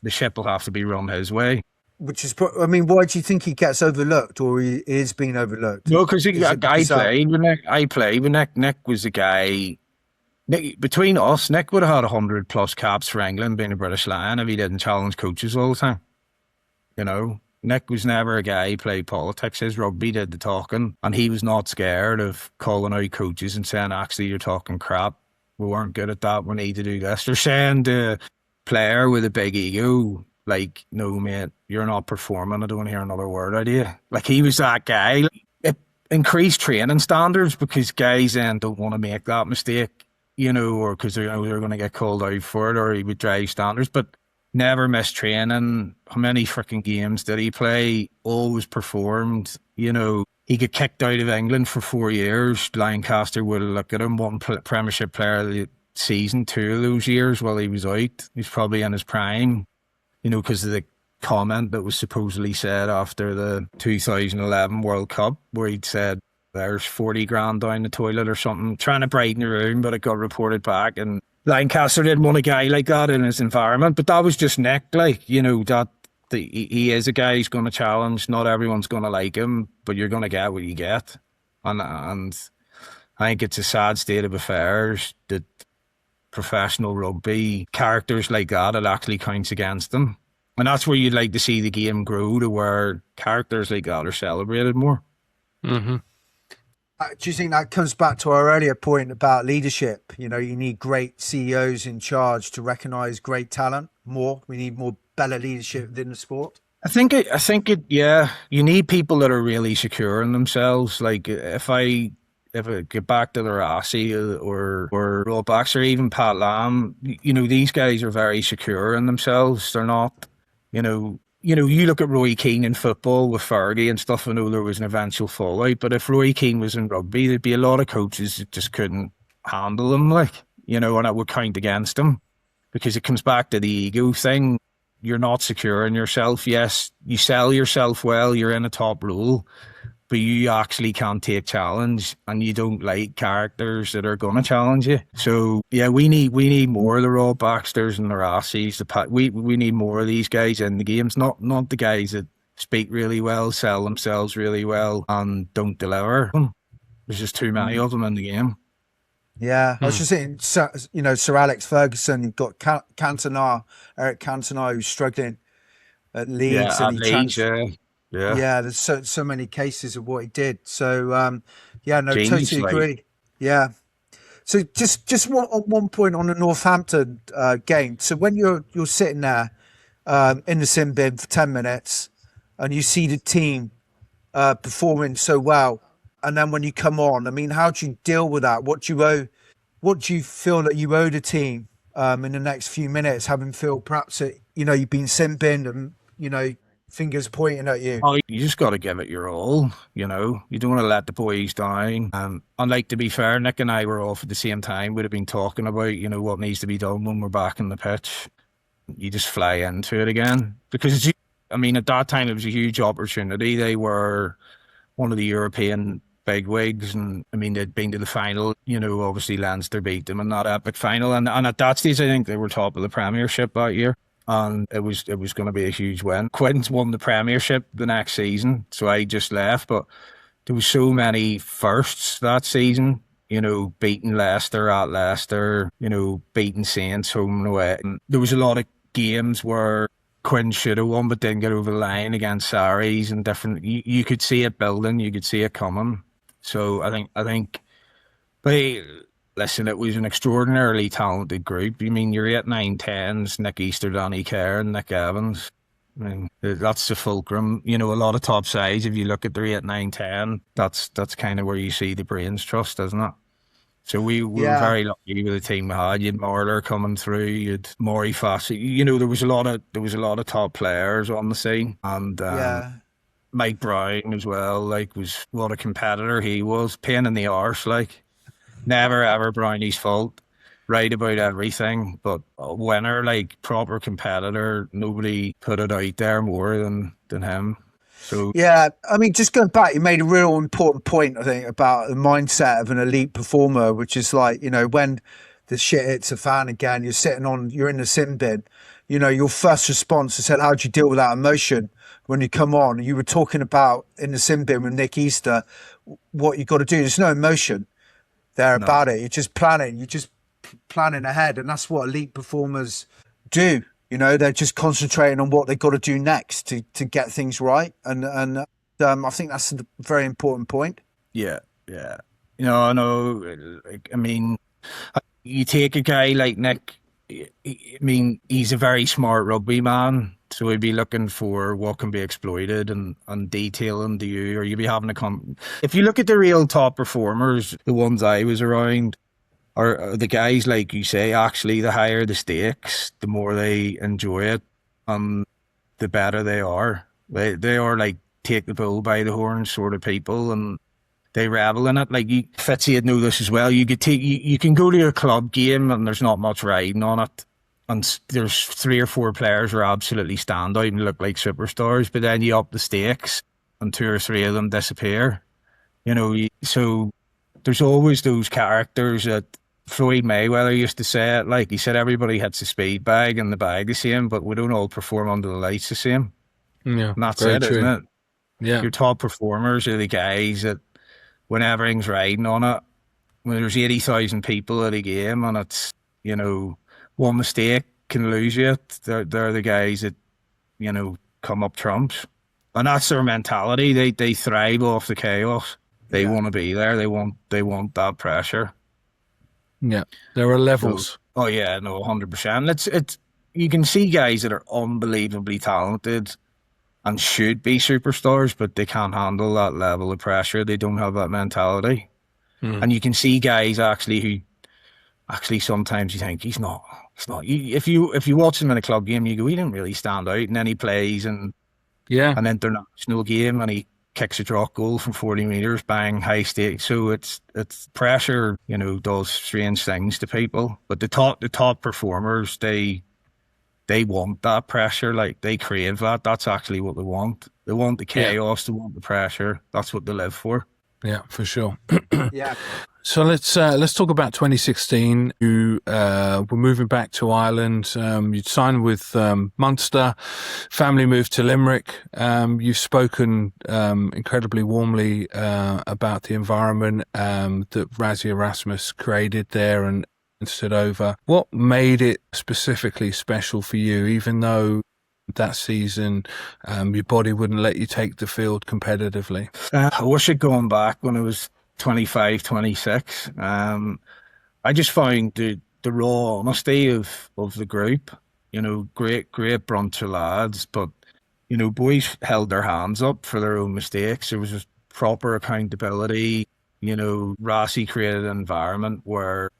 the ship will have to be run his way. Which is, why do you think he gets overlooked, or he is being overlooked? No, because I played with Nick. I played with Nick. Nick was the guy. Between us, Nick would have had 100+ caps for England, being a British Lion, if he didn't challenge coaches all the time. Nick was never a guy who played politics. His rugby did the talking, and he was not scared of calling out coaches and saying, actually, you're talking crap. We weren't good at that. We need to do this. They're saying to player with a big ego, no, mate, you're not performing. I don't want to hear another word out of you. He was that guy. It increased training standards, because guys then don't want to make that mistake, or because they're going to get called out for it, or he would drive standards. But never missed training. How many freaking games did he play? Always performed. You know, he got kicked out of England for 4 years. Lancaster would have looked at him, one Premiership player of the season, 2 of those years while he was out. He's probably in his prime, you know, because of the comment that was supposedly said after the 2011 World Cup, where he'd said, there's 40 grand down the toilet or something, trying to brighten the room, but it got reported back. And Lancaster didn't want a guy like that in his environment, but that was just Nick. Like, you know, he is a guy who's going to challenge. Not everyone's going to like him, but you're going to get what you get. And I think it's a sad state of affairs that professional rugby, characters like that, it actually counts against them. And that's where you'd like to see the game grow to where characters like that are celebrated more. Mm-hmm. Do you think that comes back to our earlier point about leadership? You know, you need great CEOs in charge to recognise great talent more. We need more better leadership within the sport. I think it. Yeah, you need people that are really secure in themselves. Like if I get back to the Rossi or Rollbacks or even Pat Lam, you know, these guys are very secure in themselves. They're not, you know, you look at Roy Keane in football with Fergie and stuff. I know there was an eventual fallout, but if Roy Keane was in rugby, there'd be a lot of coaches that just couldn't handle him, like, you know, and it would count against him because it comes back to the ego thing. You're not secure in yourself. Yes, you sell yourself well, you're in a top role, but you actually can't take challenge and you don't like characters that are going to challenge you. So, yeah, we need more of the Raw Baxters and the Rossies. We need more of these guys in the games, not the guys that speak really well, sell themselves really well and don't deliver. There's just too many of them in the game. Yeah, I was just saying, you know, Sir Alex Ferguson, you've got Eric Cantona, who's struggling at Leeds. Yeah, and at Leeds, yeah. There's so many cases of what he did. So, yeah, no, Genius, totally agree. like. Yeah. So just one point on the Northampton game. So when you're sitting there in the sin bin for 10 minutes and you see the team performing so well, and then when you come on, I mean, how do you deal with that? What do you feel that you owe the team in the next few minutes, having feel perhaps that, you know, you've been sin binned and, you know, fingers pointing at you? Oh, you just got to give it your all, you know. You don't want to let the boys down. And like, to be fair, Nick and I were off at the same time. We'd have been talking about, you know, what needs to be done when we're back in the pitch. You just fly into it again. Because, I mean, at that time, it was a huge opportunity. They were one of the European bigwigs, and I mean, they'd been to the final. You know, obviously Leinster beat them in that epic final, and at that stage, I think they were top of the Premiership that year, and it was going to be a huge win. Quinton's won the Premiership the next season, so I just left. But there was so many firsts that season. You know, beating Leicester at Leicester. You know, beating Saints home and away. And there was a lot of games where Quinn should have won, but didn't get over the line against Saris and different. You could see it building. You could see it coming. So I think, but listen, it was an extraordinarily talented group. You mean your 8, 9, 10s, Nick Easter, Danny Kerr, and Nick Evans. I mean, that's the fulcrum. You know, a lot of top sides, if you look at their 8, 9, 10, that's kind of where you see the brains trust, isn't it? So we were very lucky with the team we had. You had Marler coming through, you had Maury Fassett. You know, there was a lot of top players on the scene, and Mike Brown as well, like, was what a competitor he was. Pain in the arse, like, never ever Brownie's fault, right about everything, but a winner, like, proper competitor. Nobody put it out there more than him. So yeah, I mean, just going back, you made a real important point, I think, about the mindset of an elite performer, which is like, you know, when the shit hits a fan again, you're in the sin bin, you know, your first response is, how do you deal with that emotion when you come on? You were talking about in the sin bin with Nick Easter, what you got to do. There's no emotion there about it. You're just planning ahead, and that's what elite performers do. You know, they're just concentrating on what they've got to do next to get things right. And I think that's a very important point. Yeah. You know, I know, like, I mean, you take a guy like Nick, I mean, he's a very smart rugby man, so he'd be looking for what can be exploited and detailing to you, or you'd be having if you look at the real top performers, the ones I was around, are the guys, like you say, actually the higher the stakes, the more they enjoy it, and the better they are. They are like take the bull by the horns sort of people, and they revel in it. Like you, Fitzy would know this as well. You can go to a club game and there's not much riding on it, and there's 3 or 4 players who are absolutely stand out and look like superstars. But then you up the stakes, and 2 or 3 of them disappear. So there's always those characters that Floyd Mayweather used to say it. Like he said, everybody hits a speed bag and the bag the same, but we don't all perform under the lights the same. Yeah, And that's very it, true. isn't it? Yeah, Your top performers are the guys that, when everything's riding on it, when there's 80,000 people at a game and it's, one mistake can lose you, they're the guys that, come up trumps. And that's their mentality. They thrive off the chaos. They Yeah. want to be there. They want that pressure. yeah. There are levels. Oh yeah, no, 100%. It's you can see guys that are unbelievably talented and should be superstars, but they can't handle that level of pressure. They don't have that mentality. And you can see guys who sometimes you think he's not. If you watch him in a club game, you go, he didn't really stand out. And then he plays an international game and he kicks a drop goal from 40 meters, bang, high stakes. So it's pressure, does strange things to people. But the top performers, they want that pressure. Like they crave that. That's actually what they want. They want the chaos. They want the pressure. That's what they live for. Yeah, for sure. Yeah. So let's talk about 2016. You were moving back to Ireland. You'd signed with Munster. Family moved to Limerick. You've spoken incredibly warmly about the environment that Rassie Erasmus created there and stood over. What made it specifically special for you, even though that season your body wouldn't let you take the field competitively? I wish I'd gone back when I was 25, 26. I just found the raw honesty of the group, great bunch of lads, but, boys held their hands up for their own mistakes. There was just proper accountability. Rassie created an environment where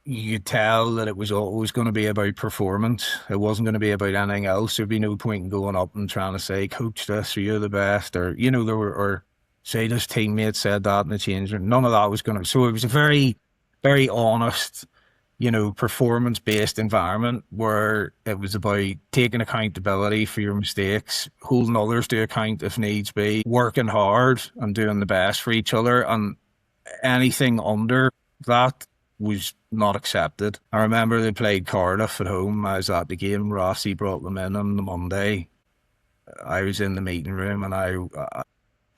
you could tell that it was always going to be about performance. It wasn't going to be about anything else. There'd be no point in going up and trying to say, coach this, or you're the best, or, or say this teammate said that in the change room. None of that was going to. So it was a very, very honest, performance-based environment where it was about taking accountability for your mistakes, holding others to account if needs be, working hard and doing the best for each other. And anything under that was not accepted. I remember they played Cardiff at home. I was at the game. Rassie brought them in on the Monday. I was in the meeting room and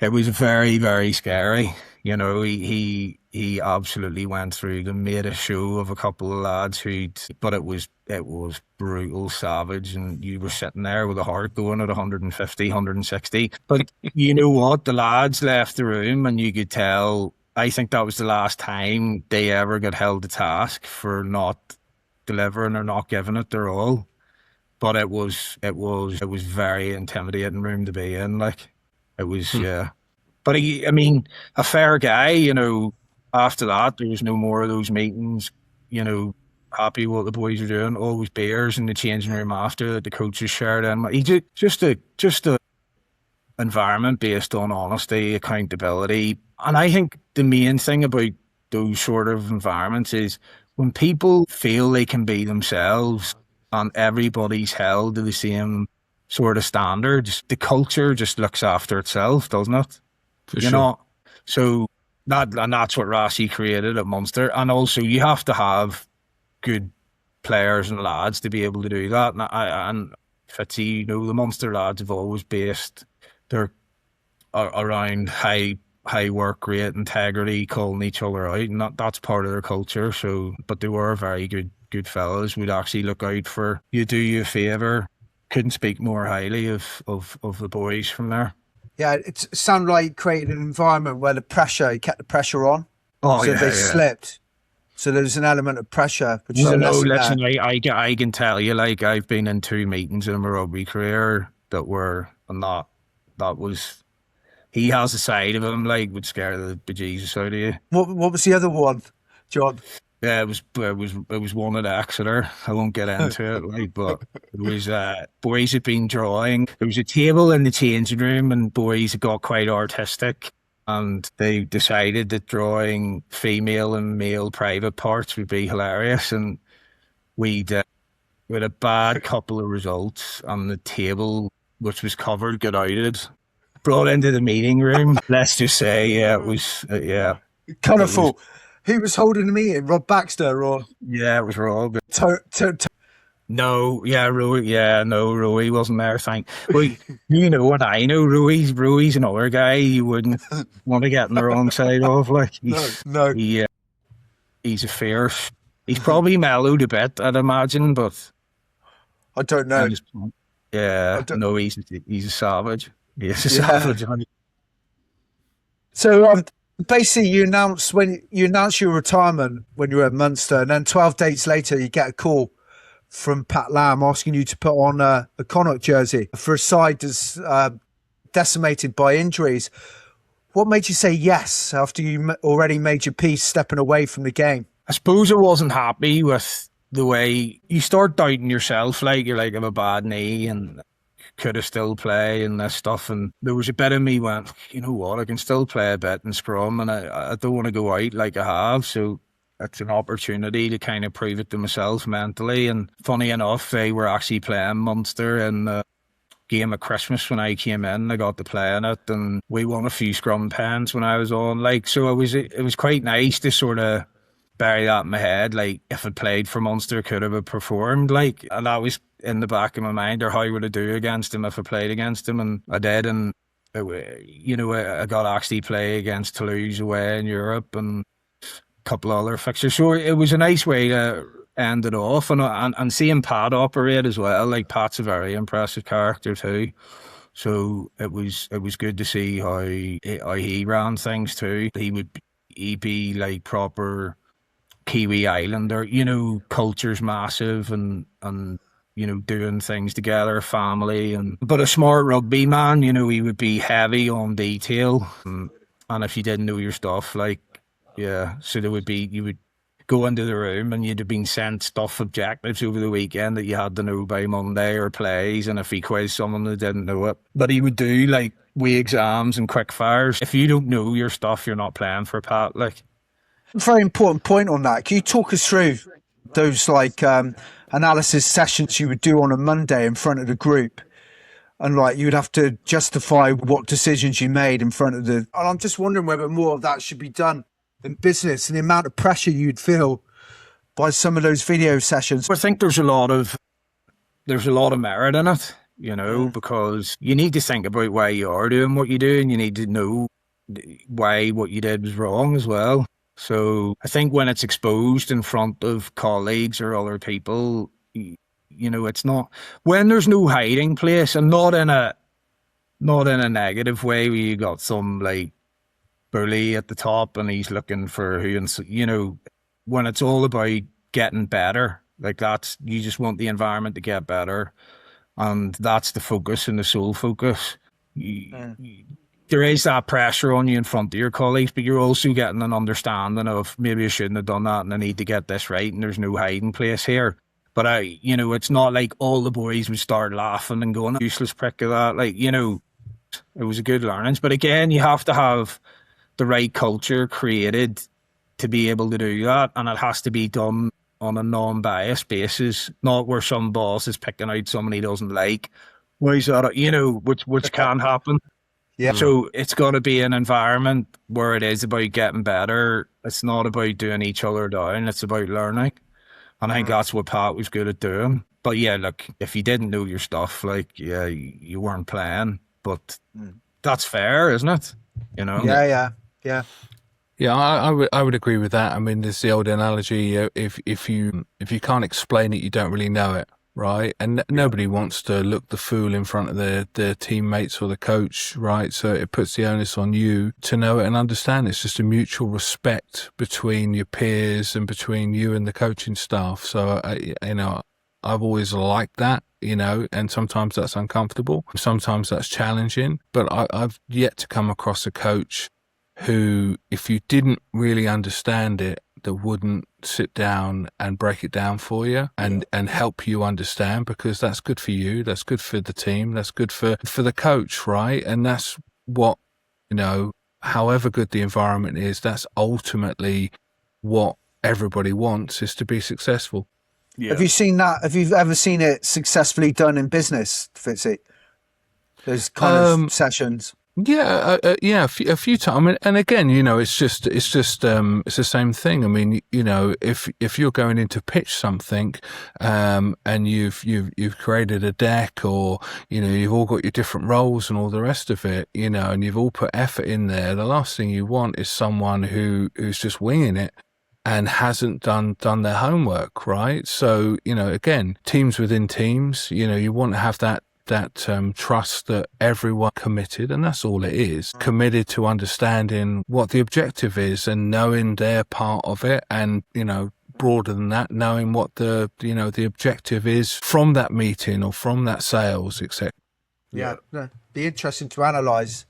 it was very, very scary. He absolutely went through them, made a show of a couple of lads but it was brutal, savage, and you were sitting there with a heart going at 150, 160. But you know what? The lads left the room and you could tell, I think that was the last time they ever got held to task for not delivering or not giving it their all. But it was very intimidating room to be in. Like it was, yeah. But a fair guy. After that, there was no more of those meetings. Happy what the boys are doing. Always beers in the changing room after that the coaches shared in. He just a environment based on honesty, accountability. And I think the main thing about those sort of environments is when people feel they can be themselves and everybody's held to the same sort of standards, the culture just looks after itself, doesn't it? For sure. So that's what Rassie created at Munster. And also you have to have good players and lads to be able to do that. And Fitzy, the Munster lads have always based their around high work rate, integrity, calling each other out, and that's part of their culture. So, but they were very good fellas. We'd actually look out for you, do you a favour. Couldn't speak more highly of the boys from there. Yeah, it sounded like created an environment where you kept the pressure on. Oh, so yeah, they slipped. So there's an element of pressure, which is a No, lesson listen, there. I can tell you, like, I've been in 2 meetings in my rugby career that was, he has a side of him, like, would scare the bejesus out of you. What was the other one, John? Yeah, it was one at Exeter. I won't get into it, like, but it was boys had been drawing. There was a table in the changing room, and boys had got quite artistic, and they decided that drawing female and male private parts would be hilarious, and we had a bad couple of results, and the table, which was covered, got outed. Brought into the meeting room. Let's just say, yeah, it was, Colourful. Who was holding the meeting? Rob Baxter or it was wrong. No, Rui wasn't there. Well, you know what I know, Rui's another guy you wouldn't want to get on the wrong side of. Like, no. He's a fierce. He's probably mellowed a bit, I'd imagine, but I don't know. No, he's a savage. He's a savage. So basically, you announced your retirement when you were at Munster, and then 12 days later, you get a call from Pat Lam asking you to put on a Connacht jersey for a side that's decimated by injuries. What made you say yes after you already made your peace stepping away from the game? I suppose I wasn't happy with the way you start doubting yourself. Like, you're like, I have a bad knee and could have still play and this stuff. And there was a bit of me went, you know what, I can still play a bit in scrum, and I don't want to go out like I have. So it's an opportunity to kind of prove it to myself mentally. And funny enough, they were actually playing Munster in the game at Christmas when I came in. I got to play in it, and we won a few scrum pens when I was on. Like, so it was quite nice to sort of bury that in my head. Like, if I played for Munster, could I have performed? Like, and that was in the back of my mind, or how would I do against him if I played against him? And I did, and I got to actually play against Toulouse away in Europe and couple of other fixtures. So it was a nice way to end it off, and seeing Pat operate as well. Like, Pat's a very impressive character too. So it was good to see how he ran things too. He'd be like proper Kiwi Islander, culture's massive, and doing things together, family, but a smart rugby man. He would be heavy on detail, and if you didn't know your stuff, like, so you would go into the room and you'd have been sent stuff objectives over the weekend that you had to know by Monday, or plays, and if he quizzed someone that didn't know it. But he would do like wee exams and quick fires. If you don't know your stuff, you're not playing for Pat. Like, very important point on that. Can you talk us through those analysis sessions you would do on a Monday in front of the group? And like, you'd have to justify what decisions you made in front of and I'm just wondering whether more of that should be done in business, and the amount of pressure you'd feel by some of those video sessions. I think there's a lot of merit in it, because you need to think about why you are doing what you do, and you need to know why what you did was wrong as well. So I think when it's exposed in front of colleagues or other people, it's not, when there's no hiding place, and not in a negative way where you got some like bully at the top and he's looking for who, and when it's all about getting better, like, that's, you just want the environment to get better, and that's the focus and the sole focus. There is that pressure on you in front of your colleagues, but you're also getting an understanding of, maybe I shouldn't have done that and I need to get this right, and there's no hiding place here. But it's not like all the boys would start laughing and going, useless prick of that. Like, it was a good learnings. But again, you have to have the right culture created to be able to do that, and it has to be done on a non-biased basis, not where some boss is picking out someone he doesn't like. Why is that? Which can happen. Yeah. So it's got to be an environment where it is about getting better. It's not about doing each other down. It's about learning. And I think that's what Pat was good at doing. But yeah, look, if you didn't know your stuff, like, you weren't playing. But that's fair, isn't it? Yeah. Yeah, I would agree with that. I mean, there's the old analogy: if you can't explain it, you don't really know it, right? And nobody wants to look the fool in front of their teammates or the coach, right? So it puts the onus on you to know it and understand. It's just a mutual respect between your peers and between you and the coaching staff. So I've always liked that, and sometimes that's uncomfortable, sometimes that's challenging. But I've yet to come across a coach who, if you didn't really understand it, that wouldn't sit down and break it down for you and help you understand, because that's good for you, that's good for the team, that's good for the coach, right? And that's what, however good the environment is, that's ultimately what everybody wants, is to be successful. Yeah. Have you seen that? Have you ever seen it successfully done in business, Fitzy? Those kind of sessions. Yeah, a few times. I mean, and again, it's the same thing. I mean, if you're going in to pitch something, and you've created a deck, or you've all got your different roles and all the rest of it, and you've all put effort in there. The last thing you want is someone who's just winging it and hasn't done their homework, right? So, again, teams within teams, you want to have that trust that everyone committed, and that's all it is, committed to understanding what the objective is and knowing their part of it, and broader than that, knowing what the objective is from that meeting or from that sales, etc. Yeah, be interesting to analyze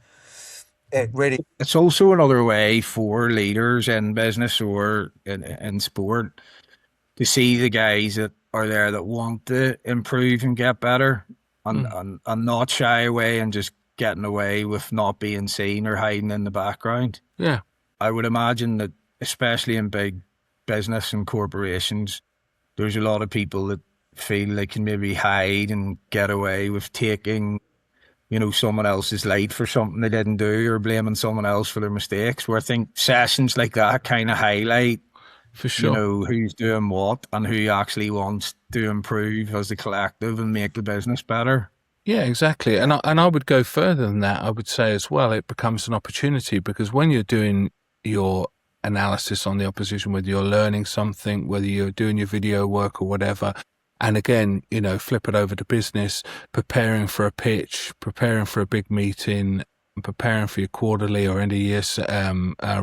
it, really. It's also another way for leaders in business or in sport to see the guys that are there that want to improve and get better, and not shy away and just getting away with not being seen or hiding in the background. Yeah. I would imagine that, especially in big business and corporations, there's a lot of people that feel they can maybe hide and get away with taking, someone else's light for something they didn't do, or blaming someone else for their mistakes, where I think sessions like that kind of highlight, for sure, who's doing what and who actually wants to improve as a collective and make the business better. Yeah, exactly. And I would go further than that. I would say as well, it becomes an opportunity, because when you're doing your analysis on the opposition, whether you're learning something, whether you're doing your video work or whatever, and again, flip it over to business, preparing for a pitch, preparing for a big meeting, preparing for your quarterly or end of year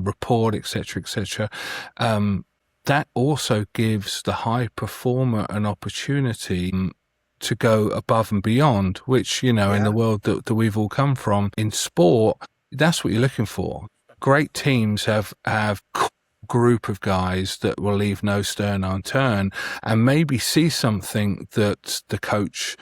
report, etc., that also gives the high performer an opportunity to go above and beyond, which, in the world that we've all come from, in sport, that's what you're looking for. Great teams have group of guys that will leave no stone unturned and maybe see something that the coach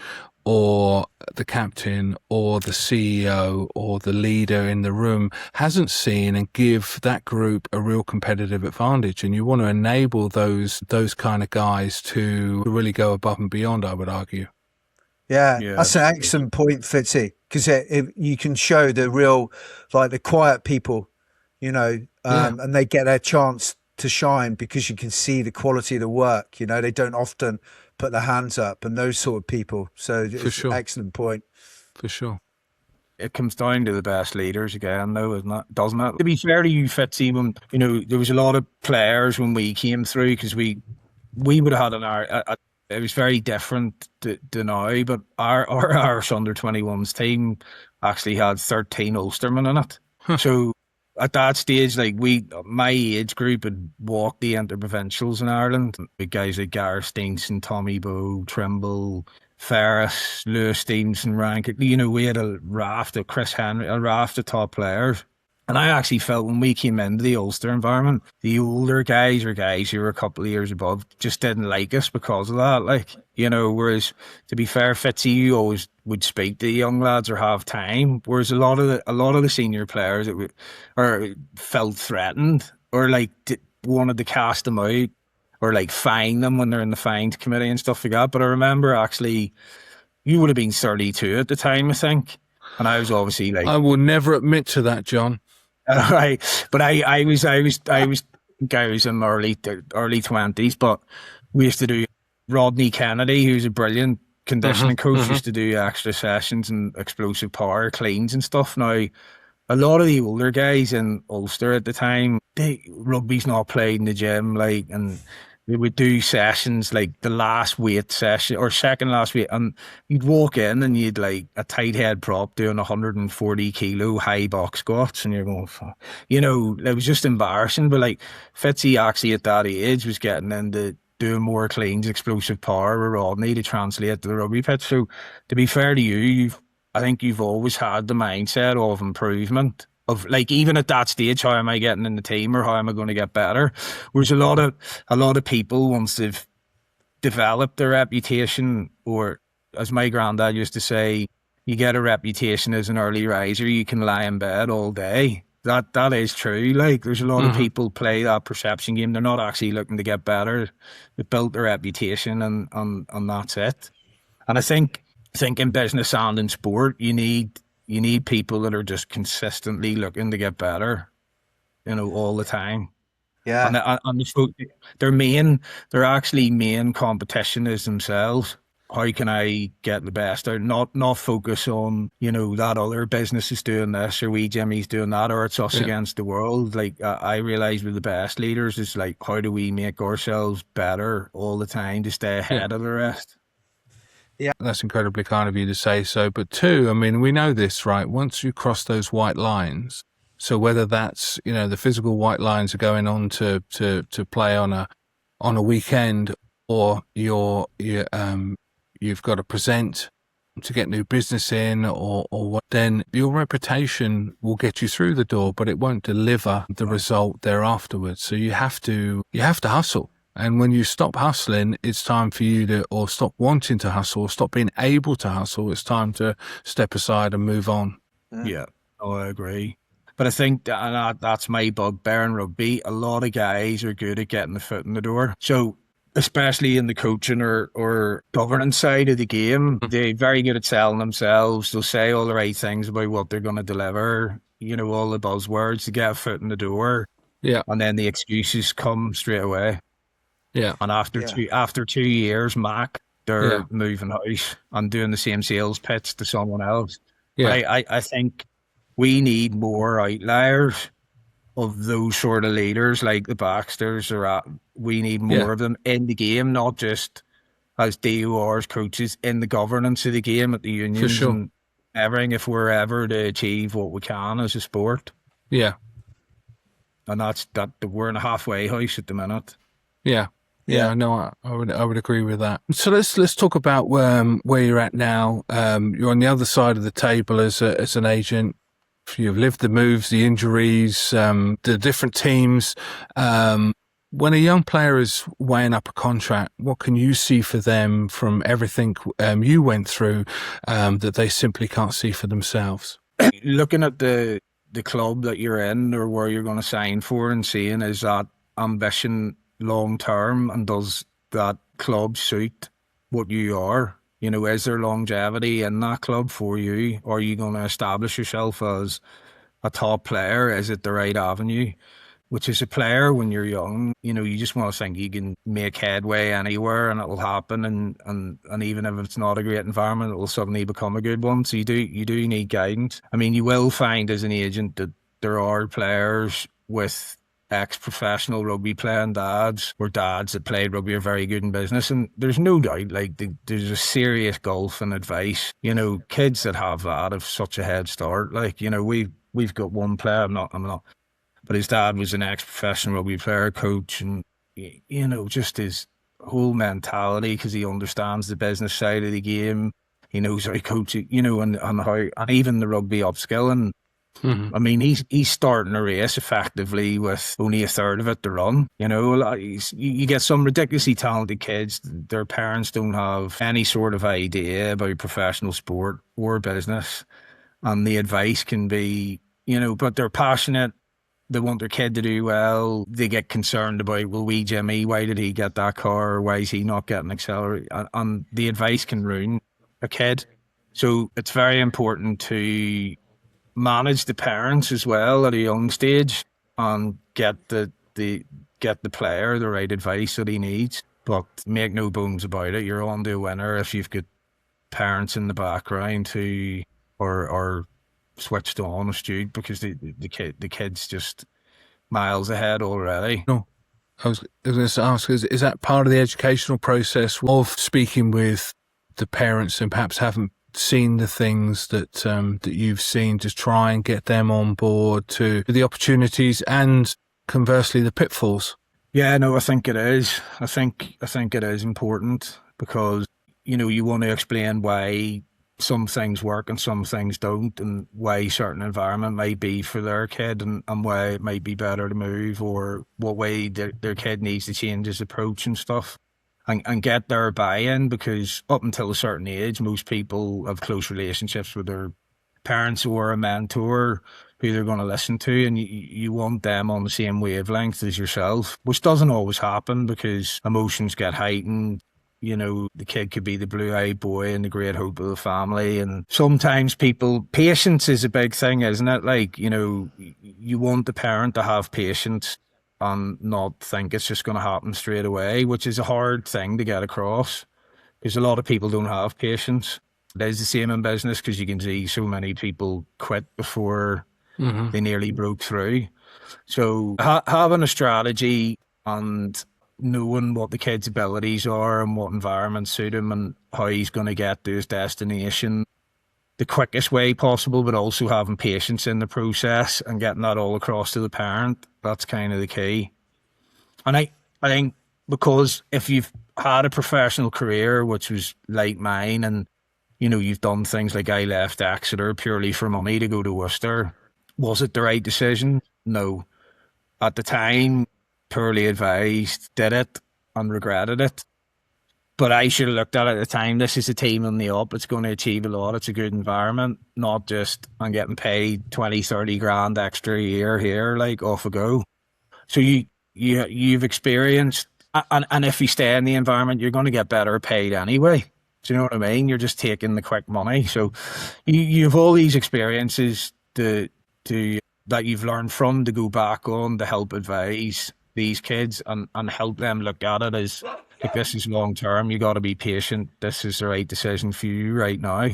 or the captain or the CEO or the leader in the room hasn't seen, and give that group a real competitive advantage. And you want to enable those kind of guys to really go above and beyond, I would argue. Yeah, that's an excellent point, Fitzy, because you can show the real, like the quiet people, and they get their chance to shine because you can see the quality of the work. They don't often put their hands up, and those sort of people. So it's an excellent point. For sure. It comes down to the best leaders again, though, doesn't it? To be fair to you, Fitzy, when there was a lot of players when we came through, because we would have had it was very different to now, but our Irish under-21s team actually had 13 Ulstermen in it. Huh. So at that stage, my age group had walked the interprovincials in Ireland. The guys like Gareth Steenson, Tommy Bowe, Trimble, Ferris, Lewis Stevenson, Rank. We had a raft of Chris Henry, a raft of top players. And I actually felt when we came into the Ulster environment, the older guys, or guys who were a couple of years above, just didn't like us because of that. Whereas, to be fair, Fitzy, you always would speak to the young lads or have time. Whereas a lot of the senior players that felt threatened, or wanted to cast them out, or fine them when they're in the fines committee and stuff like that. But I remember actually, you would have been 32 at the time, I think. And I was obviously I will never admit to that, John. Right, but I was in my early 20s, but we used to do. Rodney Kennedy, who's a brilliant conditioning coach, used to do extra sessions and explosive power cleans and stuff. Now, a lot of the older guys in Ulster at the time, rugby's not played in the gym, and they would do sessions like the last weight session or second last weight, and you'd walk in and you'd a tight head prop doing 140 kilo high box squats, and you're going, it was just embarrassing. But Fitzy actually at that age was getting into doing more cleans, explosive power with Rodney to translate to the rugby pitch. So to be fair to you, I think you've always had the mindset of improvement, of like, even at that stage, how am I getting in the team or how am I going to get better? Whereas a lot of people, once they've developed their reputation, or as my granddad used to say, you get a reputation as an early riser, you can lie in bed all day. That is true. Like, there's a lot of people play that perception game. They're not actually looking to get better. They built their reputation, and that's it. And I think in business and in sport, you need people that are just consistently looking to get better, all the time. Yeah. And their actually main competition is themselves. How can I get the best out? Not focus on, that other business is doing this, or wee Jimmy's doing that, or it's us against the world. Like, I realise with the best leaders, it's like, how do we make ourselves better all the time to stay ahead of the rest? That's incredibly kind of you to say so. But two, I mean, we know this, right? Once you cross those white lines, so whether that's, the physical white lines are going on to play on a weekend, or you've got to present to get new business in, or what, then your reputation will get you through the door, but it won't deliver the result there afterwards. So you have to hustle. And when you stop hustling, it's time for you to, or stop wanting to hustle, or stop being able to hustle. It's time to step aside and move on. Yeah, I agree. But I think that's my bugbear in rugby. A lot of guys are good at getting the foot in the door. So, especially in the coaching or governance side of the game, they're very good at selling themselves. They'll say all the right things about what they're going to deliver, all the buzzwords to get a foot in the door. Yeah. And then the excuses come straight away. Yeah. And after 2 years, they're moving house and doing the same sales pitch to someone else. Yeah. But I think we need more outliers of those sort of leaders, like the Baxters. We need more of them in the game, not just as DORs, coaches, in the governance of the game at the unions and everything, if we're ever to achieve what we can as a sport. Yeah. And that's that. We're in a halfway house at the minute. Yeah. Yeah, no, I would agree with that. So let's talk about where you're at now. You're on the other side of the table as an agent. You've lived the moves, the injuries, the different teams. When a young player is weighing up a contract, what can you see for them from everything you went through that they simply can't see for themselves? Looking at the club that you're in or where you're going to sign for, and seeing, is that ambition long term, and does that club suit what you are? Is there longevity in that club for you? Are you going to establish yourself as a top player? Is it the right avenue? Which is a player, when you're young, you just want to think you can make headway anywhere and it'll happen, and even if it's not a great environment, it will suddenly become a good one. So you do need guidance. I mean, you will find as an agent that there are players with ex-professional rugby playing dads, or dads that played rugby are very good in business, and there's no doubt, like, there's a serious gulf in advice. Kids that have that have such a head start. Like, we've got one player, I'm not, but his dad was an ex-professional rugby player, coach, and just his whole mentality, because he understands the business side of the game. He knows how to coach it, and how, and even the rugby upskilling. I mean, he's starting a race effectively with only a third of it to run. You get some ridiculously talented kids. Their parents don't have any sort of idea about professional sport or business, and the advice can be, but they're passionate. They want their kid to do well. They get concerned about, well, wee Jimmy, why did he get that car, or why is he not getting accelerated? And the advice can ruin a kid. So it's very important to manage the parents as well at a young stage, and get the player the right advice that he needs. But make no bones about it, you're on to a winner if you've got parents in the background who are switched on, astute, because the kid's just miles ahead already. No, I was going to ask, is that part of the educational process of speaking with the parents and perhaps haven't seen the things that you've seen, to try and get them on board to the opportunities and conversely the pitfalls? Yeah, no, I think it is. I think it is important, because you want to explain why some things work and some things don't, and why certain environment might be for their kid, and why it might be better to move, or what way their kid needs to change his approach and stuff, and get their buy-in, because up until a certain age, most people have close relationships with their parents or a mentor who they're going to listen to, and you want them on the same wavelength as yourself, which doesn't always happen because emotions get heightened. You know, the kid could be the blue-eyed boy and the great hope of the family. And sometimes patience is a big thing, isn't it? Like, you know, you want the parent to have patience and not think it's just going to happen straight away, which is a hard thing to get across because a lot of people don't have patience. It is the same in business because you can see so many people quit before they nearly broke through. So having a strategy and knowing what the kid's abilities are and what environment suit him and how he's going to get to his destination the quickest way possible, but also having patience in the process and getting that all across to the parent, that's kind of the key. And I think because if you've had a professional career, which was like mine, and you know, you've done things like I left Exeter purely for money to go to Worcester. Was it the right decision? No. At the time, poorly advised, did it and regretted it. But I should have looked at it at the time. This is a team on the up. It's going to achieve a lot. It's a good environment, not just I'm getting paid 20, 30 grand extra a year here, like off a go. So you've experienced, and if you stay in the environment, you're going to get better paid anyway. Do you know what I mean? You're just taking the quick money. So you have all these experiences that you've learned from to go back on to help advise these kids and help them look at it as like, this is long term. You got to be patient. This is the right decision for you right now.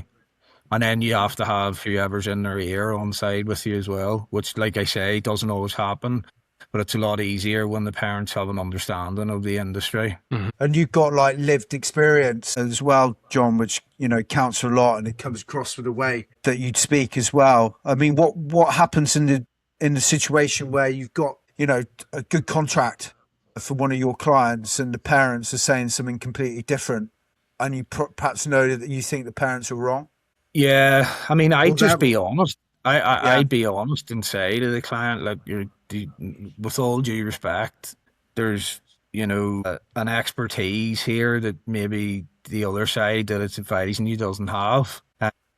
And then you have to have whoever's in their ear on side with you as well, which, like I say, doesn't always happen. But it's a lot easier when the parents have an understanding of the industry. And you've got like lived experience as well, John, which, you know, counts a lot, and it comes across with the way that you'd speak as well. I mean, what happens in the situation where you've got, you know, a good contract for one of your clients and the parents are saying something completely different, and you perhaps know that you think the parents are wrong? Yeah, I mean, I'd just be honest. I'd be honest and say to the client, look, with all due respect, there's, you know, an expertise here that maybe the other side that it's advising you doesn't have.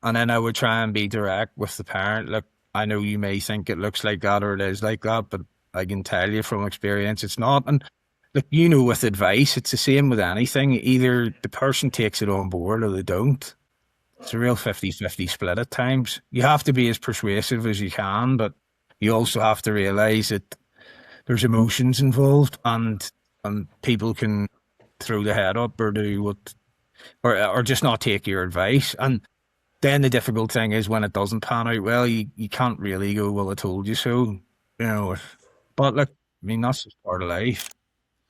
And then I would try and be direct with the parent. Look, I know you may think it looks like that or it is like that, but I can tell you from experience it's not. And look, you know, with advice, it's the same with anything. Either the person takes it on board or they don't. It's a real 50-50 split at times. You have to be as persuasive as you can, but you also have to realise that there's emotions involved, and people can throw the head up or do what, or just not take your advice. And then the difficult thing is when it doesn't pan out well, you can't really go, well, I told you so, you know. But look, I mean, that's just part of life.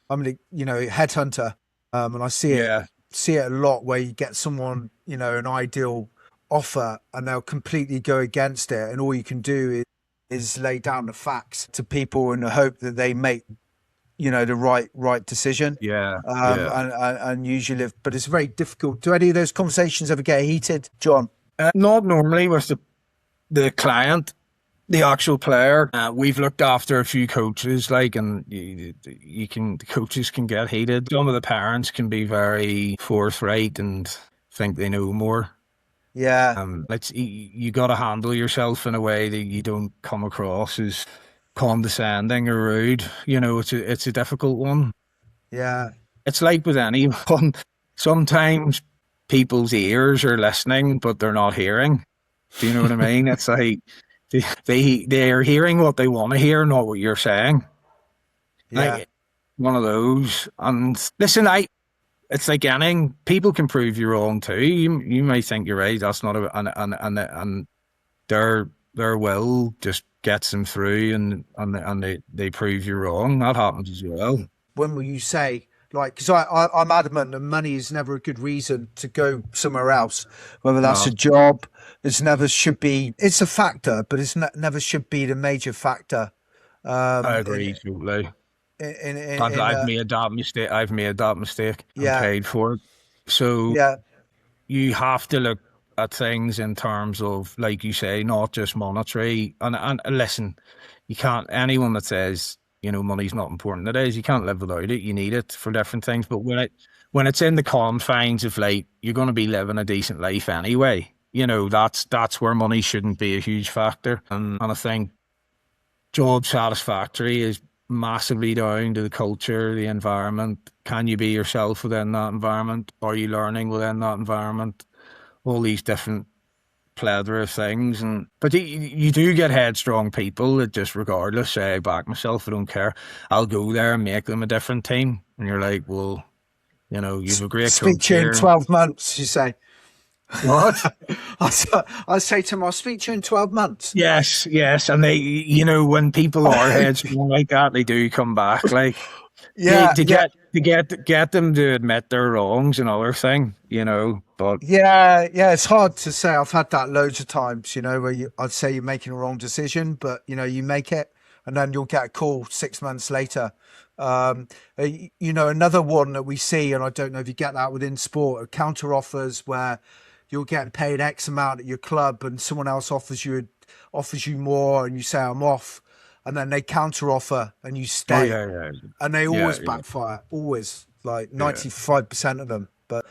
I'm the, you know, headhunter, and I see it a lot where you get someone, you know, an ideal offer and they'll completely go against it, and all you can do is lay down the facts to people in the hope that they make, you know, the right decision. And usually, but it's very difficult. Do any of those conversations ever get heated, John? Not normally with the client, the actual player. We've looked after a few coaches, like, and the coaches can get heated. Some of the parents can be very forthright and think they know more. Yeah. You got to handle yourself in a way that you don't come across as condescending or rude. You know, it's a difficult one. Yeah. It's like with anyone. Sometimes people's ears are listening, but they're not hearing. Do you know what I mean? It's like they're hearing what they want to hear, not what you're saying. Yeah. Like, one of those. And listen, it's like anything. People can prove you wrong too. You may think you're right. That's not and their will just gets them through, and they prove you wrong. That happens as well. When will you say, like, because I'm adamant that money is never a good reason to go somewhere else, whether that's a job. It's a factor, but it's never should be the major factor. I agree totally. I've made that mistake. I've made that mistake. Yeah. And paid for it. So you have to look at things in terms of, like you say, not just monetary. And listen, you can't, anyone that says, money's not important, it is. You can't live without it. You need it for different things. But when it's in the confines of, like, you're going to be living a decent life anyway, that's where money shouldn't be a huge factor. And I think job satisfactory is massively down to the culture, the environment. Can you be yourself within that environment? Are you learning within that environment? All these different plethora of things. But you do get headstrong people that just, regardless, say, I back myself, I don't care, I'll go there and make them a different team. And you're like, well, you've a great Speak coach to you in here. 12 months, you say. What? I say to them, I'll speak to you in 12 months. Yes. And they, when people are headstrong like that, they do come back. Like, to get them to admit their wrongs, another thing, but it's hard to say. I've had that loads of times, where I'd say you're making a wrong decision, but you make it, and then you'll get a call 6 months later. Another one that we see, and I don't know if you get that within sport, are counter offers where you're getting paid X amount at your club and someone else offers you more, and you say, I'm off, and then they counter offer and you stay. And they always backfire, always, like 95% of them. But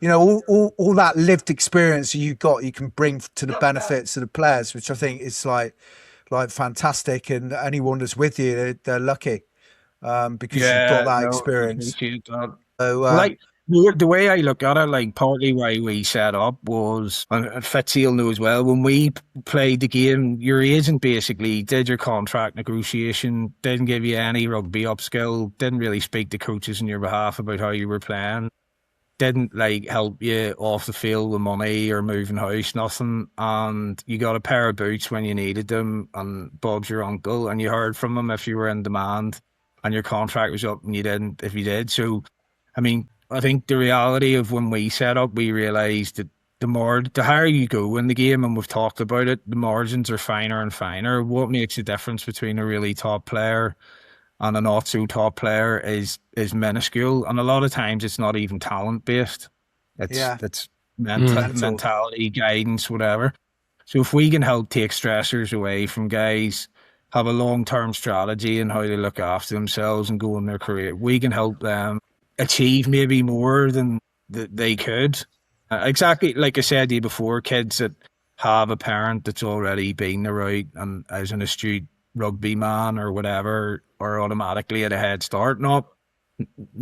all that lived experience you can bring to the benefits of the players, which I think is like fantastic. And anyone that's with you, they're lucky, because you've got that experience. Appreciate that. So, the way I look at it, like, partly why we set up was, and Fitzy will know as well, when we played the game, your agent basically did your contract negotiation, didn't give you any rugby upskill, didn't really speak to coaches on your behalf about how you were playing, didn't help you off the field with money or moving house, nothing. And you got a pair of boots when you needed them, and Bob's your uncle, and you heard from him if you were in demand, and your contract was up and you didn't if you did. So, I mean, I think the reality of when we set up, we realised that the higher you go in the game, and we've talked about it, the margins are finer and finer. What makes the difference between a really top player and a not so top player is minuscule, and a lot of times it's not even talent based. It's mentality, guidance, whatever. So if we can help take stressors away from guys, have a long-term strategy in how they look after themselves and go in their career, we can help them achieve maybe more than they could. Exactly like I said to you before, kids that have a parent that's already been the route and as an astute rugby man or whatever, are automatically at a head start. Not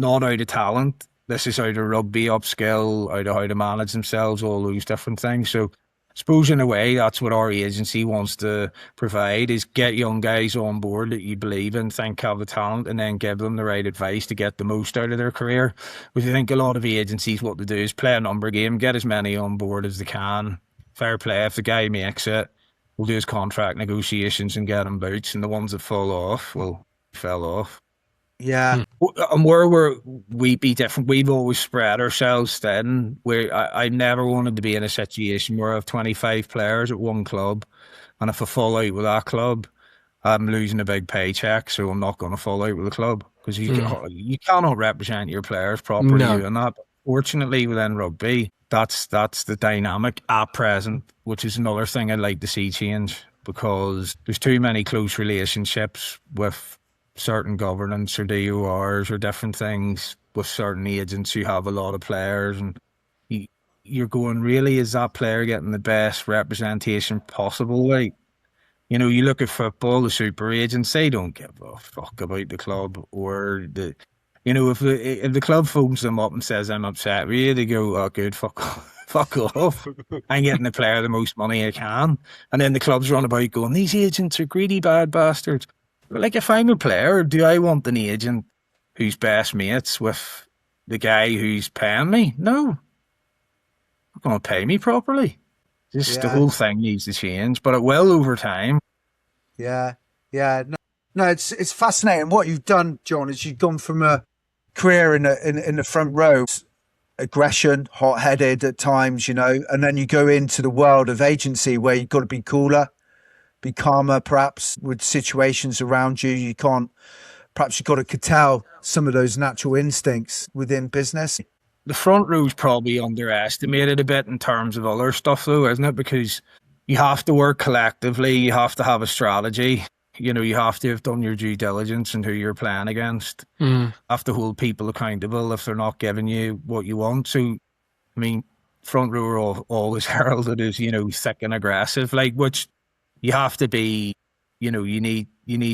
out of talent. This is out of rugby upskill, out of how to manage themselves, all those different things. So I suppose in a way that's what our agency wants to provide, is get young guys on board that you believe in, think have the talent, and then give them the right advice to get the most out of their career. Which I think a lot of agencies, what they do is play a number game, get as many on board as they can. Fair play, if the guy makes it, we'll do his contract negotiations and get him boots, and the ones that fall off, well, fell off. Yeah. And where we be different, we've always spread ourselves thin. Where I never wanted to be in a situation where I have 25 players at one club, and if I fall out with that club, I'm losing a big paycheck, so I'm not going to fall out with the club, because you cannot represent your players properly doing that. Fortunately, within rugby, that's the dynamic at present, which is another thing I'd like to see change, because there's too many close relationships with certain governance or DORs or different things with certain agents who have a lot of players, and you're going, really, is that player getting the best representation possible? Like, you look at football, the super agents, they don't give a fuck about the club, or if the club phones them up and says, I'm upset with you, they go, oh good, fuck off. I'm getting the player the most money I can. And then the clubs run about going, these agents are greedy bad bastards. Like, if I'm a player, do I want an agent who's best mates with the guy who's paying me? No. Not going to pay me properly. The whole thing needs to change, but it will over time. Yeah. No, it's fascinating. What you've done, John, is you've gone from a career in the front row, aggression, hot-headed at times, and then you go into the world of agency where you've got to be cooler, be calmer, perhaps, with situations around you. Perhaps you've got to curtail some of those natural instincts within business. the front row's probably underestimated a bit in terms of other stuff, though, isn't it? Because you have to work collectively, you have to have a strategy. You know, you have to have done your due diligence and who you're playing against. Have to hold people accountable if they're not giving you what you want. So, I mean, front row are always heralded as, you know, thick and aggressive, like, which you have to be. You know, you need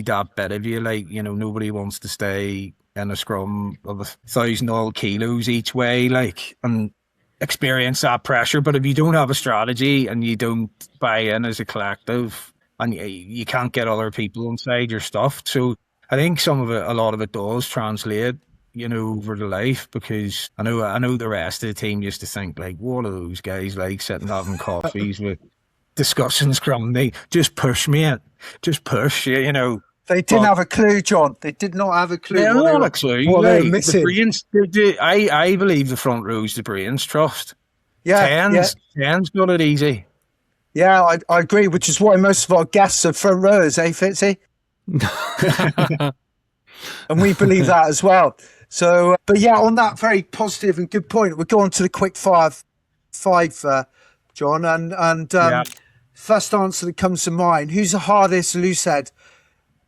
that bit of you. Like, you know, nobody wants to stay in a scrum of 1,000 odd kilos each way, like, and experience that pressure. But if you don't have a strategy and you don't buy in as a collective, and you can't get other people inside your stuff. So I think a lot of it does translate, you know, over to life, because I know the rest of the team used to think, like, what are those guys like sitting having coffees with discussing scrum? They just push, mate. Just push, you know. They didn't have a clue, John. They did not have a clue. They don't have a clue. What they were The missing. brains, I believe the front row's the brains trust. Yeah, Tens got it easy. yeah, I agree, which is why most of our guests are front rowers, Fitzy? And we believe that as well. So, but yeah, on that very positive and good point, we'll go on to the quick five, John. And first answer that comes to mind: who's the hardest loosehead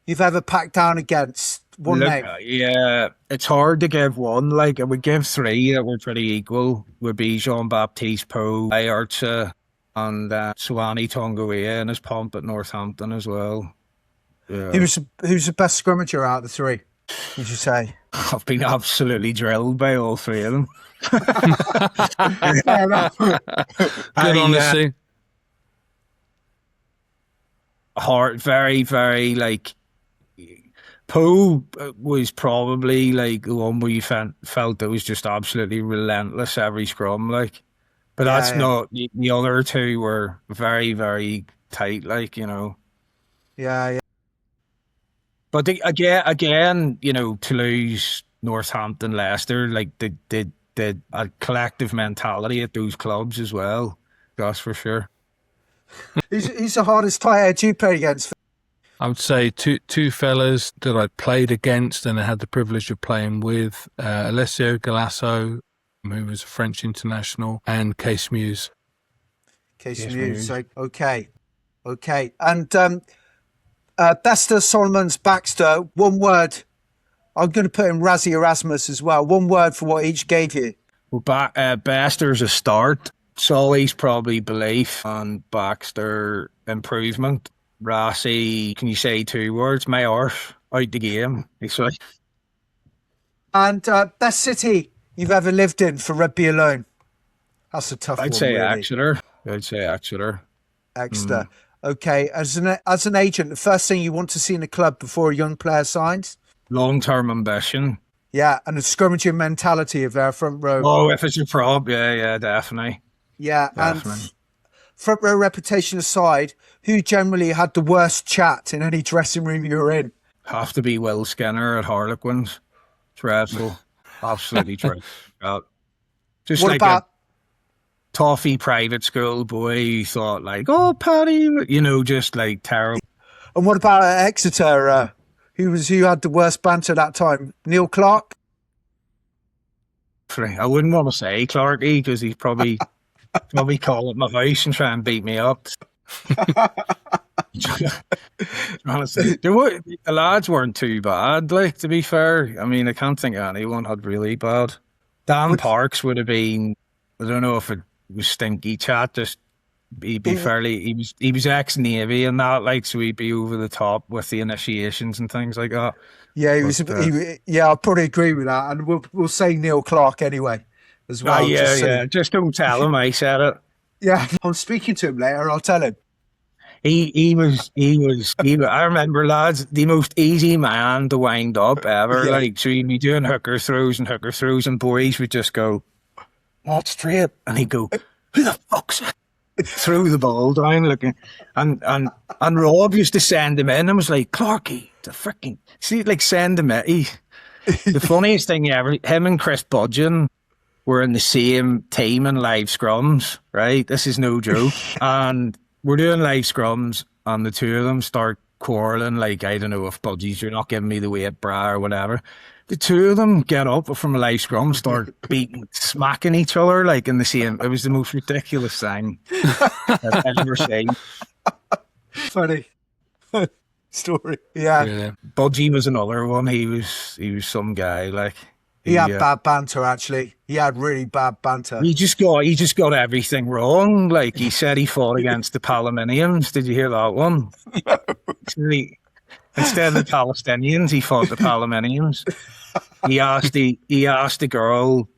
you've ever packed down against? One name. Yeah, it's hard to give one. Like, I would give three that were pretty equal. Would be Jean-Baptiste Poe, Ayarcha, and Suwani Tongaea in his pomp at Northampton as well. Yeah. Who's the best scrummager out of the three, would you say? I've been absolutely drilled by all three of them. Good honesty. Hard, very, very, like, Poe was probably like the one where you felt that was just absolutely relentless every scrum, like. But that's not, the other two were very, very tight, like, you know. Yeah. But again, you know, Toulouse, Northampton, Leicester, like, they a collective mentality at those clubs as well. That's for sure. Who's the hardest tight head you played against? I would say two fellas that I played against and I had the privilege of playing with, Alessio Galasso, who was a French international, and Case Muse. Case Muse. Okay. And Bester, Solomons, Baxter, one word. I'm going to put in Razzie Erasmus as well. One word for what each gave you. Well, Baxter's a start. Solly's probably belief, and Baxter improvement. Rassie, can you say 2 words? My arse, out the game. Actually. And best city you've ever lived in for rugby alone? That's a tough one. I'd say really. Exeter. Exeter. Okay. As an agent, the first thing you want to see in a club before a young player signs? Long-term ambition. Yeah, and the scrummaging mentality of our front row. Oh, if it's a prop, yeah, definitely. Yeah, definitely. And front row reputation aside, who generally had the worst chat in any dressing room you were in? Have to be Will Skinner at Harlequins. Dreadful. Absolutely dreadful. Just what like about... a toffee private school boy who thought, like, oh, Paddy, you know, just like terrible. And what about Exeter? Who had the worst banter that time? Neil Clark? I wouldn't want to say Clarky because he's probably call at my house and try and beat me up. Honestly, the lads weren't too bad, like, to be fair. I mean, I can't think of anyone had really bad. Dan Parks would have been, I don't know if it was stinky chat, just he'd be fairly, he was ex-Navy and that, like, so he'd be over the top with the initiations and things like that. Yeah, I'll probably agree with that, and we'll say Neil Clark anyway as well. Just don't tell him I said it. Yeah, I'm speaking to him later. I'll tell him. He was. I remember, lads, the most easy man to wind up ever. Yeah. Like, so he'd be doing hooker throws, and boys would just go, "Not straight," and he'd go, "Who the fuck's it?" Threw the ball down, looking, and Rob used to send him in and was like, "Clarky, the freaking see, like, send him in." The funniest thing ever, him and Chris Budgeon were in the same team in live scrums, right? This is no joke. And we're doing live scrums, and the two of them start quarrelling, like, I don't know, if budgies, you're not giving me the weight, brah, or whatever. The two of them get up from a live scrum, start smacking each other, like, in the same. It was the most ridiculous thing I've ever seen. Funny story. Yeah. Really. Budgie was another one. He was some guy, like. He had bad banter, actually. He had really bad banter. He just got everything wrong. Like, he said he fought against the Palestinians. Did you hear that one? Instead of the Palestinians, he fought the Palestinians. He asked the girl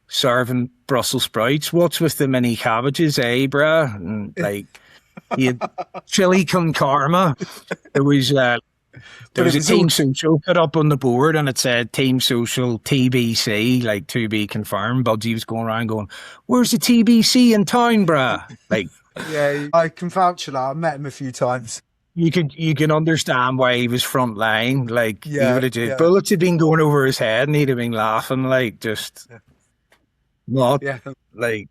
serving Brussels sprouts, "What's with the mini cabbages, eh, brah?" And like, he had chili con carne. There was a team social put up on the board, and it said Team Social TBC, like, to be confirmed. Budgie was going around going, "Where's the TBC in town, brah?" Like, yeah, I can vouch for that. I met him a few times. you can understand why he was front line. Like, he would have just, yeah. bullets had been going over his head, and he'd have been laughing, like, just not like.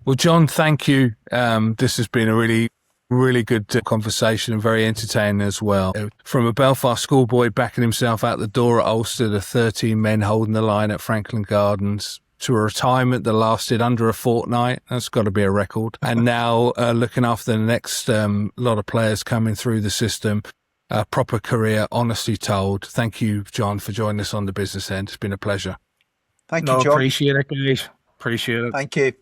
Well, John, thank you. This has been a really, really good conversation and very entertaining as well. From a Belfast schoolboy backing himself out the door at Ulster to 13 men holding the line at Franklin Gardens, to a retirement that lasted under a fortnight. That's got to be a record. And now looking after the next lot of players coming through the system. A proper career, honestly told. Thank you, John, for joining us on the business end. It's been a pleasure. Thank you, John. Appreciate it, guys. Appreciate it. Thank you.